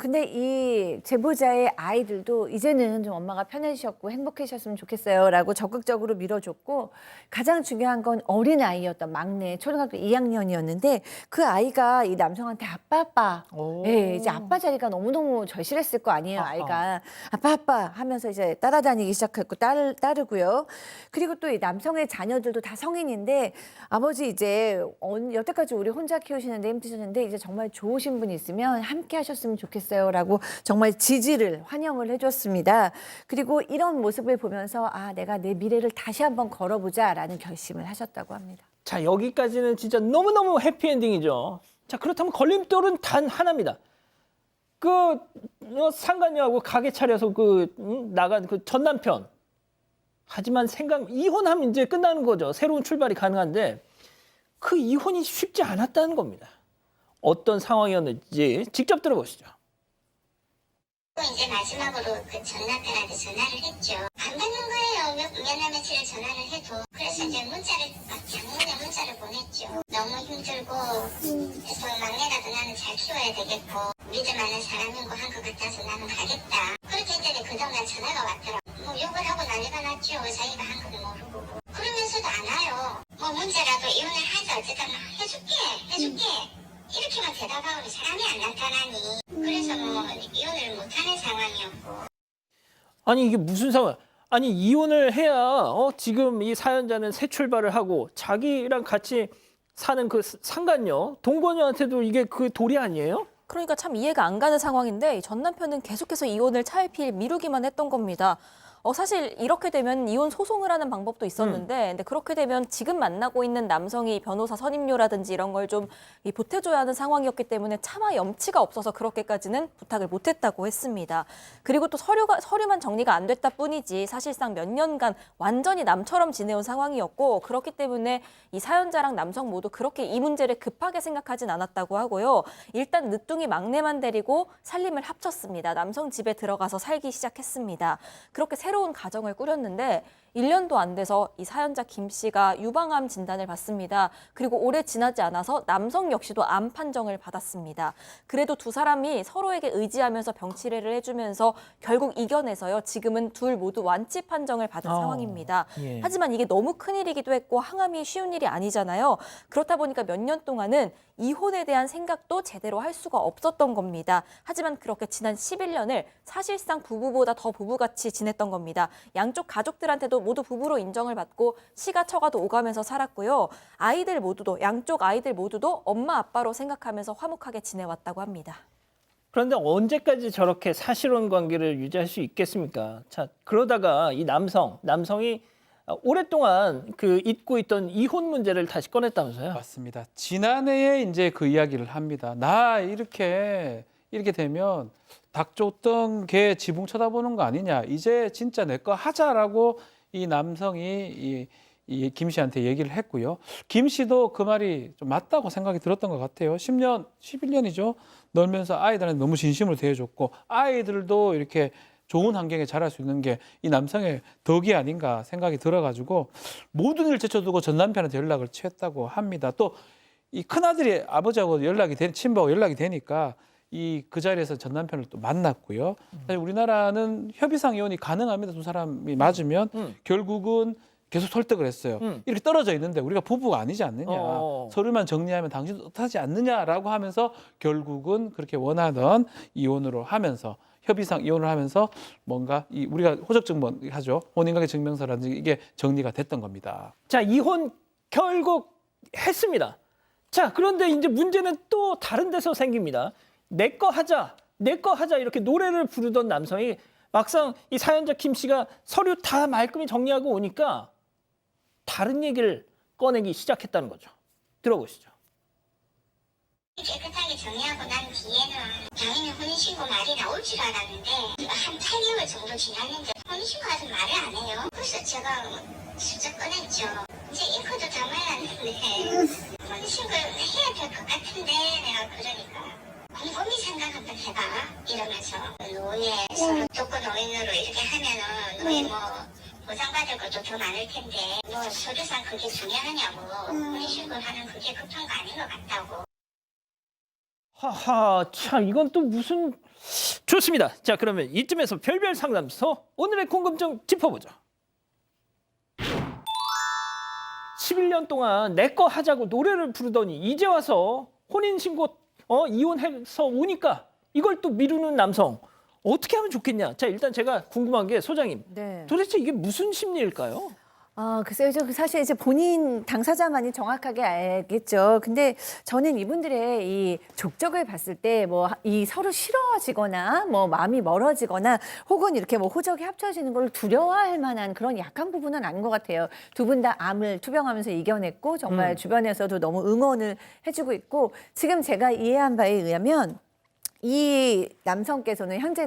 근데 이 제보자의 아이들도 이제는 좀 엄마가 편해지셨고 행복해지셨으면 좋겠어요라고 적극적으로 밀어줬고 가장 중요한 건 어린 아이였던 막내 초등학교 2학년이었는데 그 아이가 이 남성한테 아빠 예, 이제 아빠 자리가 너무너무 절실했을 거 아니에요, 아이가. 아빠 하면서 이제 따라다니기 시작했고 따르고요. 그리고 또 이 남성의 자녀들도 다 성인인데 아버지 이제 여태까지 우리 혼자 키우시는데 힘드셨는데 이제 정말 좋으신 분이 있으면 함께 하셨으면 좋겠어요라고 정말 지지를 환영을 해줬습니다. 그리고 이런 모습을 보면서 내가 내 미래를 다시 한번 걸어보자라는 결심을 하셨다고 합니다. 자, 여기까지는 진짜 너무너무 해피엔딩이죠. 자, 그렇다면 걸림돌은 단 하나입니다. 상간녀하고 가게 차려서 나간 그 전 남편. 하지만 이혼하면 이제 끝나는 거죠. 새로운 출발이 가능한데 그 이혼이 쉽지 않았다는 겁니다. 어떤 상황이었는지 직접 들어보시죠. 이제 마지막으로 그 전 남편한테 전화를 했죠. 안 받는 거예요. 몇날 며칠을 전화를 해도. 그래서 이제 장문의 문자를 보냈죠. 너무 힘들고 그래서 막내라도 나는 잘 키워야 되겠고 믿을 만한 사람인 거 한 것 같아서 나는 가겠다. 그렇게 했더니 그다음날 전화가 왔더라고. 뭐 욕을 하고 난리가 났죠. 자기가 한 건 모르고. 그러면서도 안 와요. 뭐 문제라도 이혼을 하자 어쨌든 해줄게. 이렇게만 대답하고 사람이 안 나타나니. 그래서 뭐 이혼을 못하는 상황이었고. 아니 이게 무슨 상황? 아니 이혼을 해야 지금 이 사연자는 새 출발을 하고 자기랑 같이 사는 그 상간녀 동거녀한테도 이게 그 도리 아니에요? 그러니까 참 이해가 안 가는 상황인데 전 남편은 계속해서 이혼을 차일피일 미루기만 했던 겁니다. 사실 이렇게 되면 이혼 소송을 하는 방법도 있었는데 근데 그렇게 되면 지금 만나고 있는 남성이 변호사 선임료라든지 이런 걸 좀 보태줘야 하는 상황이었기 때문에 차마 염치가 없어서 그렇게까지는 부탁을 못했다고 했습니다. 그리고 또 서류만 정리가 안 됐다 뿐이지 사실상 몇 년간 완전히 남처럼 지내온 상황이었고 그렇기 때문에 이 사연자랑 남성 모두 그렇게 이 문제를 급하게 생각하진 않았다고 하고요. 일단 늦둥이 막내만 데리고 살림을 합쳤습니다. 남성 집에 들어가서 살기 시작했습니다. 그렇게 새로운 가정을 꾸렸는데 1년도 안 돼서 이 사연자 김 씨가 유방암 진단을 받습니다. 그리고 오래 지나지 않아서 남성 역시도 암 판정을 받았습니다. 그래도 두 사람이 서로에게 의지하면서 병치레를 해주면서 결국 이겨내서요. 지금은 둘 모두 완치 판정을 받은 상황입니다. 예. 하지만 이게 너무 큰일이기도 했고 항암이 쉬운 일이 아니잖아요. 그렇다 보니까 몇 년 동안은 이혼에 대한 생각도 제대로 할 수가 없었던 겁니다. 하지만 그렇게 지난 11년을 사실상 부부보다 더 부부같이 지냈던 겁니다. 양쪽 가족들한테도 모두 부부로 인정을 받고 시가 쳐가도 오가면서 살았고요. 양쪽 아이들 모두도 엄마 아빠로 생각하면서 화목하게 지내왔다고 합니다. 그런데 언제까지 저렇게 사실혼 관계를 유지할 수 있겠습니까? 자, 그러다가 이 남성이 오랫동안 잊고 있던 이혼 문제를 다시 꺼냈다면서요? 맞습니다. 지난해에 이제 그 이야기를 합니다. 나 이렇게 되면 닭 쫓던 개 지붕 쳐다보는 거 아니냐. 이제 진짜 내 거 하자라고 이 남성이 이 김 씨한테 얘기를 했고요. 김 씨도 그 말이 좀 맞다고 생각이 들었던 것 같아요. 11년이죠. 놀면서 아이들한테 너무 진심으로 대해줬고 아이들도 이렇게 좋은 환경에 자랄 수 있는 게 이 남성의 덕이 아닌가 생각이 들어가지고 모든 일 제쳐두고 전 남편한테 연락을 취했다고 합니다. 또 이 큰아들이 아버지하고 친부하고 연락이 되니까 그 자리에서 전 남편을 또 만났고요. 사실 우리나라는 협의상 이혼이 가능합니다. 두 사람이 맞으면 결국은 계속 설득을 했어요. 이렇게 떨어져 있는데 우리가 부부가 아니지 않느냐. 서류만 정리하면 당신도 뜻하지 않느냐라고 하면서 결국은 그렇게 원하던 이혼으로 하면서 협의상 이혼을 하면서 뭔가 우리가 호적 증명 하죠. 혼인관계 증명서라든지 이게 정리가 됐던 겁니다. 자, 이혼 결국 했습니다. 자, 그런데 이제 문제는 또 다른 데서 생깁니다. 내 거 하자, 내 거 하자 이렇게 노래를 부르던 남성이 막상 이 사연자 김 씨가 서류 다 말끔히 정리하고 오니까 다른 얘기를 꺼내기 시작했다는 거죠. 들어보시죠. 깨끗하게 정리하고 난 뒤에는 당연히 혼인신고 말이 나올 줄 알았는데 한 8개월 정도 지났는데 혼인신고 아직 말을 안 해요. 그래서 제가 슬쩍 꺼냈죠. 이제 잉크도 다 말랐는데 혼인신고 해야 될 것 같은데 내가 그러니까 곰곰이 생각 한번 해봐 이러면서 노예 서로 독거 노인으로 이렇게 하면은 노예 뭐 보상받을 것도 더 많을 텐데 뭐 서류상 그게 중요하냐고 혼인신고를 하는 그게 급한 거 아닌 것 같다고. 하하, 참 이건 또 무슨... 좋습니다. 자, 그러면 이쯤에서 별별 상담소 오늘의 궁금증 짚어보죠. 11년 동안 내 거 하자고 노래를 부르더니 이제 와서 혼인신고 이혼해서 오니까 이걸 또 미루는 남성 어떻게 하면 좋겠냐. 자, 일단 제가 궁금한 게 소장님, 네. 도대체 이게 무슨 심리일까요? 글쎄요. 사실 이제 본인 당사자만이 정확하게 알겠죠. 근데 저는 이분들의 이 족적을 봤을 때 뭐 이 서로 싫어지거나 뭐 마음이 멀어지거나 혹은 이렇게 뭐 호적이 합쳐지는 걸 두려워할 만한 그런 약한 부분은 아닌 것 같아요. 두 분 다 암을 투병하면서 이겨냈고 정말 주변에서도 너무 응원을 해주고 있고 지금 제가 이해한 바에 의하면 이 남성께서는 현재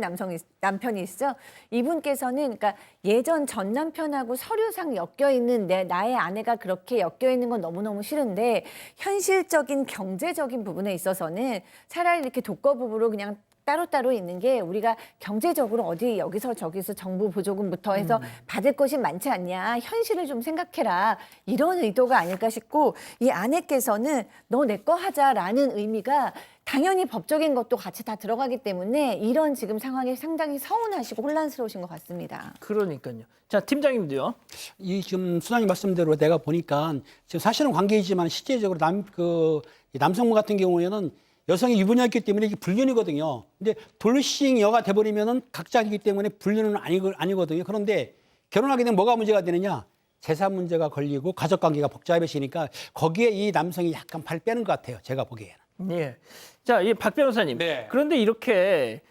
남편이시죠. 이분께서는 그러니까 예전 전 남편하고 서류상 엮여 있는 나의 아내가 그렇게 엮여 있는 건 너무너무 싫은데 현실적인 경제적인 부분에 있어서는 차라리 이렇게 독거부부로 그냥 따로따로 있는 게 우리가 경제적으로 어디 여기서 저기서 정부 보조금부터 해서 받을 것이 많지 않냐. 현실을 좀 생각해라. 이런 의도가 아닐까 싶고 이 아내께서는 너 내 거 하자라는 의미가 당연히 법적인 것도 같이 다 들어가기 때문에 이런 지금 상황이 상당히 서운하시고 혼란스러우신 것 같습니다. 그러니까요. 자, 팀장님도요. 이 지금 수장님 말씀대로 내가 보니까 지금 사실은 관계이지만 실제적으로 이 남성분 같은 경우에는 여성이 유부녀였기 때문에 이게 불륜이거든요. 근데 돌싱여가 돼버리면은 각자이기 때문에 불륜은 아니거든요. 그런데 결혼하게 되면 뭐가 문제가 되느냐? 재산 문제가 걸리고 가족 관계가 복잡해지니까 거기에 이 남성이 약간 발 빼는 것 같아요. 제가 보기에는. 예. 자, 이 박 변호사님. 네. 그런데 이렇게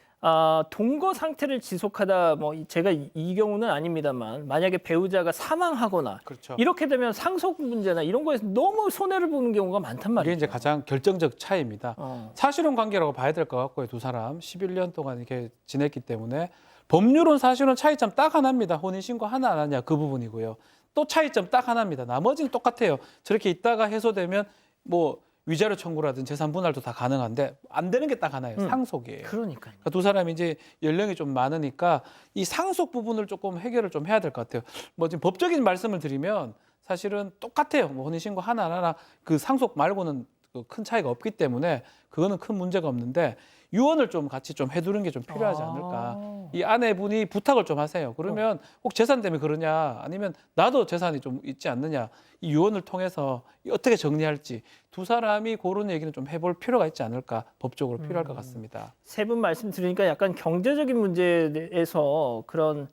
동거 상태를 지속하다 뭐 제가 이 경우는 아닙니다만 만약에 배우자가 사망하거나 그렇죠. 이렇게 되면 상속 문제나 이런 거에서 너무 손해를 보는 경우가 많단 말이에요. 이게 이제 가장 결정적 차이입니다. 사실혼 관계라고 봐야 될 것 같고요. 두 사람 11년 동안 이렇게 지냈기 때문에 법률은 사실은 차이점 딱 하나입니다. 혼인신고 하나 안 하냐 그 부분이고요. 또 차이점 딱 하나입니다. 나머지는 똑같아요. 저렇게 있다가 해소되면 뭐 위자료 청구라든지 재산 분할도 다 가능한데 안 되는 게 딱 하나예요. 상속이에요. 그러니까요. 그러니까 두 사람이 이제 연령이 좀 많으니까 이 상속 부분을 조금 해결을 좀 해야 될 것 같아요. 뭐 지금 법적인 말씀을 드리면 사실은 똑같아요. 뭐 혼인신고 하나 그 상속 말고는 큰 차이가 없기 때문에 그거는 큰 문제가 없는데 유언을 좀 같이 좀 해두는 게 좀 필요하지 않을까. 이 아내분이 부탁을 좀 하세요. 그러면 꼭 재산 때문에 그러냐 아니면 나도 재산이 좀 있지 않느냐. 이 유언을 통해서 어떻게 정리할지 두 사람이 그런 얘기는 좀 해볼 필요가 있지 않을까. 법적으로 필요할 것 같습니다. 세 분 말씀 들으니까 약간 경제적인 문제에서 그런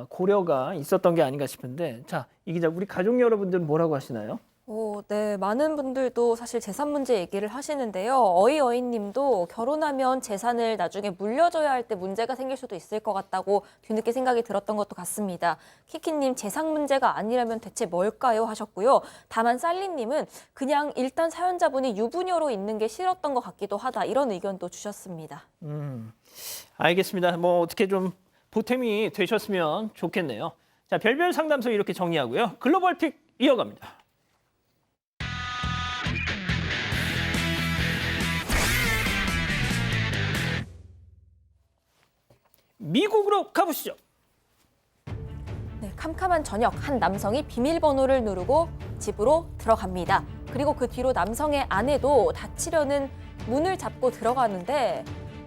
고려가 있었던 게 아닌가 싶은데 자, 이 기자 우리 가족 여러분들은 뭐라고 하시나요? 네, 많은 분들도 사실 재산 문제 얘기를 하시는데요. 어이님도 결혼하면 재산을 나중에 물려줘야 할 때 문제가 생길 수도 있을 것 같다고 뒤늦게 생각이 들었던 것도 같습니다. 키키님, 재산 문제가 아니라면 대체 뭘까요? 하셨고요. 다만 살리님은 그냥 일단 사연자분이 유부녀로 있는 게 싫었던 것 같기도 하다. 이런 의견도 주셨습니다. 알겠습니다. 뭐 어떻게 좀 보탬이 되셨으면 좋겠네요. 자, 별별 상담소 이렇게 정리하고요. 글로벌 픽 이어갑니다. 미국으로 가보시죠. 네, 캄캄한 저녁 한 남성이 비밀번호를 누르고 집으로 들어갑니다. 그리고 그 뒤로 남성의 아내도 다치려는 문을 잡고 들어가는데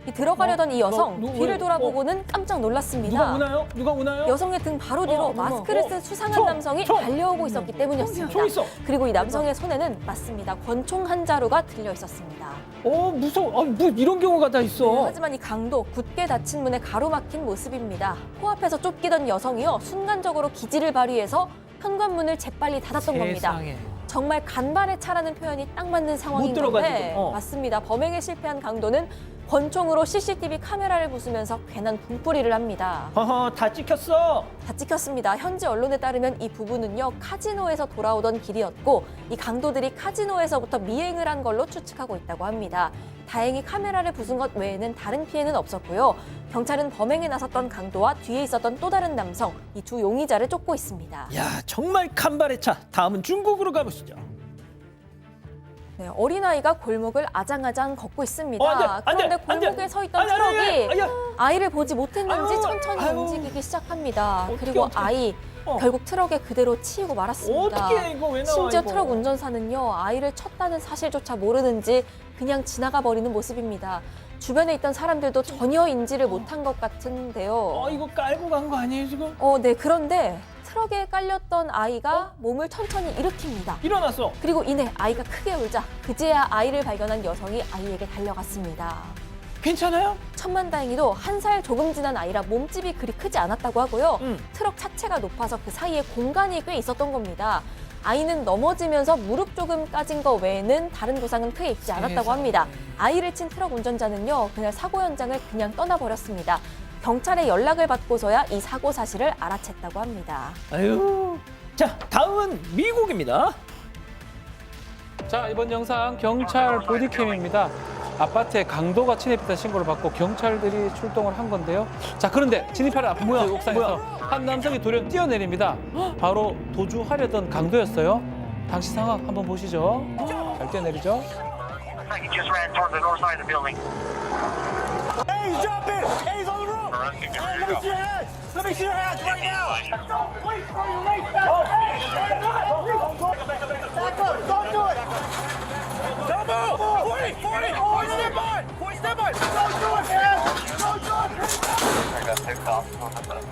이 들어가려던 이 여성 뒤를 돌아보고는 깜짝 놀랐습니다. 누가 오나요? 누가 오나요? 여성의 등 바로 뒤로 마스크를 쓴 수상한 남성이 달려오고 있었기 때문이었습니다. 총 있어. 그리고 이 남성의 손에는 맞습니다. 권총 한 자루가 들려 있었습니다. 무서워. 뭐 이런 경우가 다 있어. 하지만 이 강도 굳게 닫힌 문에 가로막힌 모습입니다. 코앞에서 쫓기던 여성이요 순간적으로 기지를 발휘해서 현관문을 재빨리 닫았던 겁니다. 정말 간발의 차라는 표현이 딱 맞는 상황인 건데 맞습니다. 범행에 실패한 강도는 권총으로 CCTV 카메라를 부수면서 괜한 분풀이를 합니다. 다 찍혔어. 다 찍혔습니다. 현지 언론에 따르면 이 부부는요 카지노에서 돌아오던 길이었고 이 강도들이 카지노에서부터 미행을 한 걸로 추측하고 있다고 합니다. 다행히 카메라를 부순 것 외에는 다른 피해는 없었고요. 경찰은 범행에 나섰던 강도와 뒤에 있었던 또 다른 남성, 이 두 용의자를 쫓고 있습니다. 야, 정말 간발의 차. 다음은 중국으로 가보시죠. 네, 어린아이가 골목을 아장아장 걷고 있습니다. 안 돼, 그런데 안 돼. 골목에 서 있던 트럭이 아이를 보지 못했는지 천천히 움직이기 시작합니다. 그리고 아이 결국 트럭에 그대로 치이고 말았습니다. 어떻게 이거 왜 나와? 심지어 이거. 트럭 운전사는요 아이를 쳤다는 사실조차 모르는지 그냥 지나가 버리는 모습입니다. 주변에 있던 사람들도 전혀 인지를 못한 것 같은데요. 이거 깔고 간 거 아니에요 지금? 네, 그런데 트럭에 깔렸던 아이가 몸을 천천히 일으킵니다. 일어났어. 그리고 이내 아이가 크게 울자 그제야 아이를 발견한 여성이 아이에게 달려갔습니다. 괜찮아요? 천만다행히도 1살 조금 지난 아이라 몸집이 그리 크지 않았다고 하고요. 트럭 차체가 높아서 그 사이에 공간이 꽤 있었던 겁니다. 아이는 넘어지면서 무릎 조금 까진 거 외에는 다른 부상은 크게 입지 않았다고 합니다. 아이를 친 트럭 운전자는요 그날 사고 현장을 그냥 떠나버렸습니다. 경찰에 연락을 받고서야 이 사고 사실을 알아챘다고 합니다. 아유. 자, 다음은 미국입니다. 자, 이번 영상 경찰 보디캠입니다. 아파트에 강도가 침입했다는 신고를 받고 경찰들이 출동을 한 건데요. 자, 그런데 진입하는 아파트 옥상에서 한 남성이 돌연 뛰어내립니다. 바로 도주하려던 강도였어요. 당시 상황 한번 보시죠. 잘 뛰어내리죠.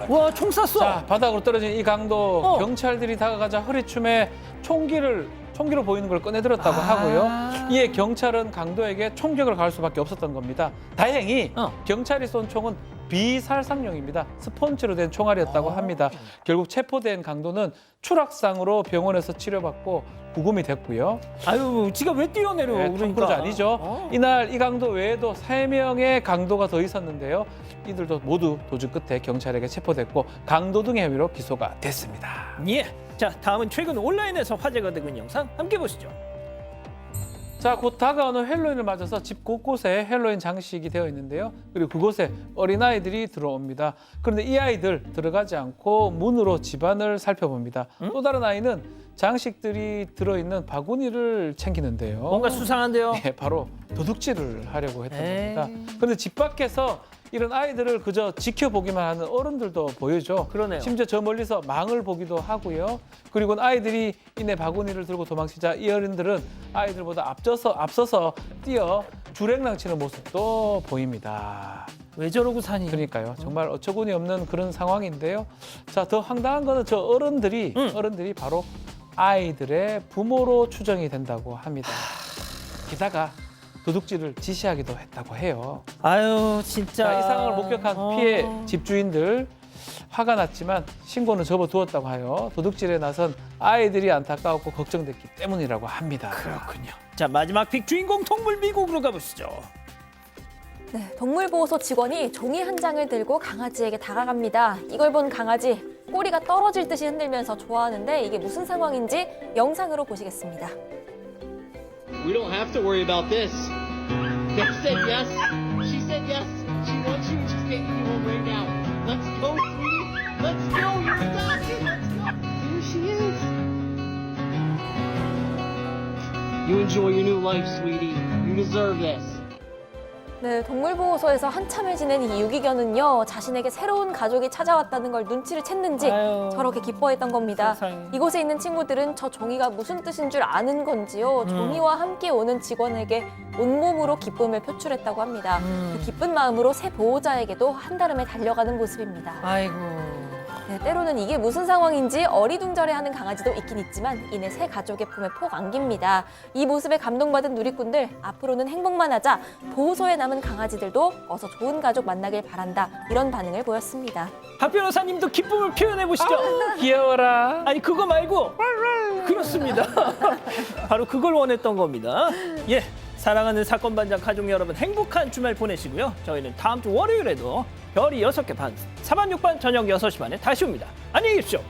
와, 총 쐈어. 자, 바닥으로 떨어진 이 강도 경찰들이 다가가자 허리춤에 총기로 보이는 걸 꺼내들었다고 하고요. 이에 경찰은 강도에게 총격을 가할 수밖에 없었던 겁니다. 다행히 경찰이 쏜 총은 비살상용입니다. 스펀지로 된 총알이었다고 합니다. 결국 체포된 강도는 추락상으로 병원에서 치료받고 구금이 됐고요. 아유, 지가 왜 뛰어내려? 네, 그러니까 아니죠. 이날 이 강도 외에도 3명의 강도가 더 있었는데요. 이들도 모두 도주 끝에 경찰에게 체포됐고 강도 등의 혐의로 기소가 됐습니다. 예. 자, 다음은 최근 온라인에서 화제가 되고 있는 영상 함께 보시죠. 자, 곧 다가오는 헬로윈을 맞아서 집 곳곳에 헬로윈 장식이 되어 있는데요. 그리고 그곳에 어린아이들이 들어옵니다. 그런데 이 아이들 들어가지 않고 문으로 집안을 살펴봅니다. 또 다른 아이는 장식들이 들어있는 바구니를 챙기는데요. 뭔가 수상한데요? 네, 바로 도둑질을 하려고 했던 겁니다. 그런데 집 밖에서 이런 아이들을 그저 지켜보기만 하는 어른들도 보이죠. 그러네요. 심지어 저 멀리서 망을 보기도 하고요. 그리고 아이들이 이내 바구니를 들고 도망치자 이 어른들은 아이들보다 앞서서 뛰어 주랭랑 치는 모습도 보입니다. 왜 저러고 사니? 그러니까요. 정말 어처구니 없는 그런 상황인데요. 자, 더 황당한 거는 저 어른들이 바로 아이들의 부모로 추정이 된다고 합니다. 게다가 도둑질을 지시하기도 했다고 해요. 아유, 진짜. 자, 이 상황을 목격한 피해 집주인들 화가 났지만 신고는 접어두었다고 하여 도둑질에 나선 아이들이 안타까웠고 걱정됐기 때문이라고 합니다. 그렇군요. 자, 마지막 픽 주인공 동물 미국으로 가보시죠. 네, 동물보호소 직원이 종이 한 장을 들고 강아지에게 다가갑니다. 이걸 본 강아지 꼬리가 떨어질 듯이 흔들면서 좋아하는데 이게 무슨 상황인지 영상으로 보시겠습니다. We don't have to worry about this. They said yes. She said yes. She wants you and she's taking you home right now. Let's go, sweetie. Let's go. You're adopted. Let's go. Here she is. You enjoy your new life, sweetie. You deserve this. 네, 동물보호소에서 한참을 지낸 이 유기견은요, 자신에게 새로운 가족이 찾아왔다는 걸 눈치를 챘는지 아유, 저렇게 기뻐했던 겁니다. 세상에. 이곳에 있는 친구들은 저 종이가 무슨 뜻인 줄 아는 건지요, 종이와 함께 오는 직원에게 온몸으로 기쁨을 표출했다고 합니다. 그 기쁜 마음으로 새 보호자에게도 한달음에 달려가는 모습입니다. 아이고. 네, 때로는 이게 무슨 상황인지 어리둥절해하는 강아지도 있긴 있지만 이내 새 가족의 품에 폭 안깁니다. 이 모습에 감동받은 누리꾼들, 앞으로는 행복만 하자, 보호소에 남은 강아지들도 어서 좋은 가족 만나길 바란다, 이런 반응을 보였습니다. 박 변호사님도 기쁨을 표현해 보시죠. 귀여워라. 아니 그거 말고 그렇습니다. 바로 그걸 원했던 겁니다. 예, 사랑하는 사건 반장 가족 여러분, 행복한 주말 보내시고요. 저희는 다음 주 월요일에도 별이 6개 반, 4반 6반 저녁 6시 반에 다시 옵니다. 안녕히 계십시오.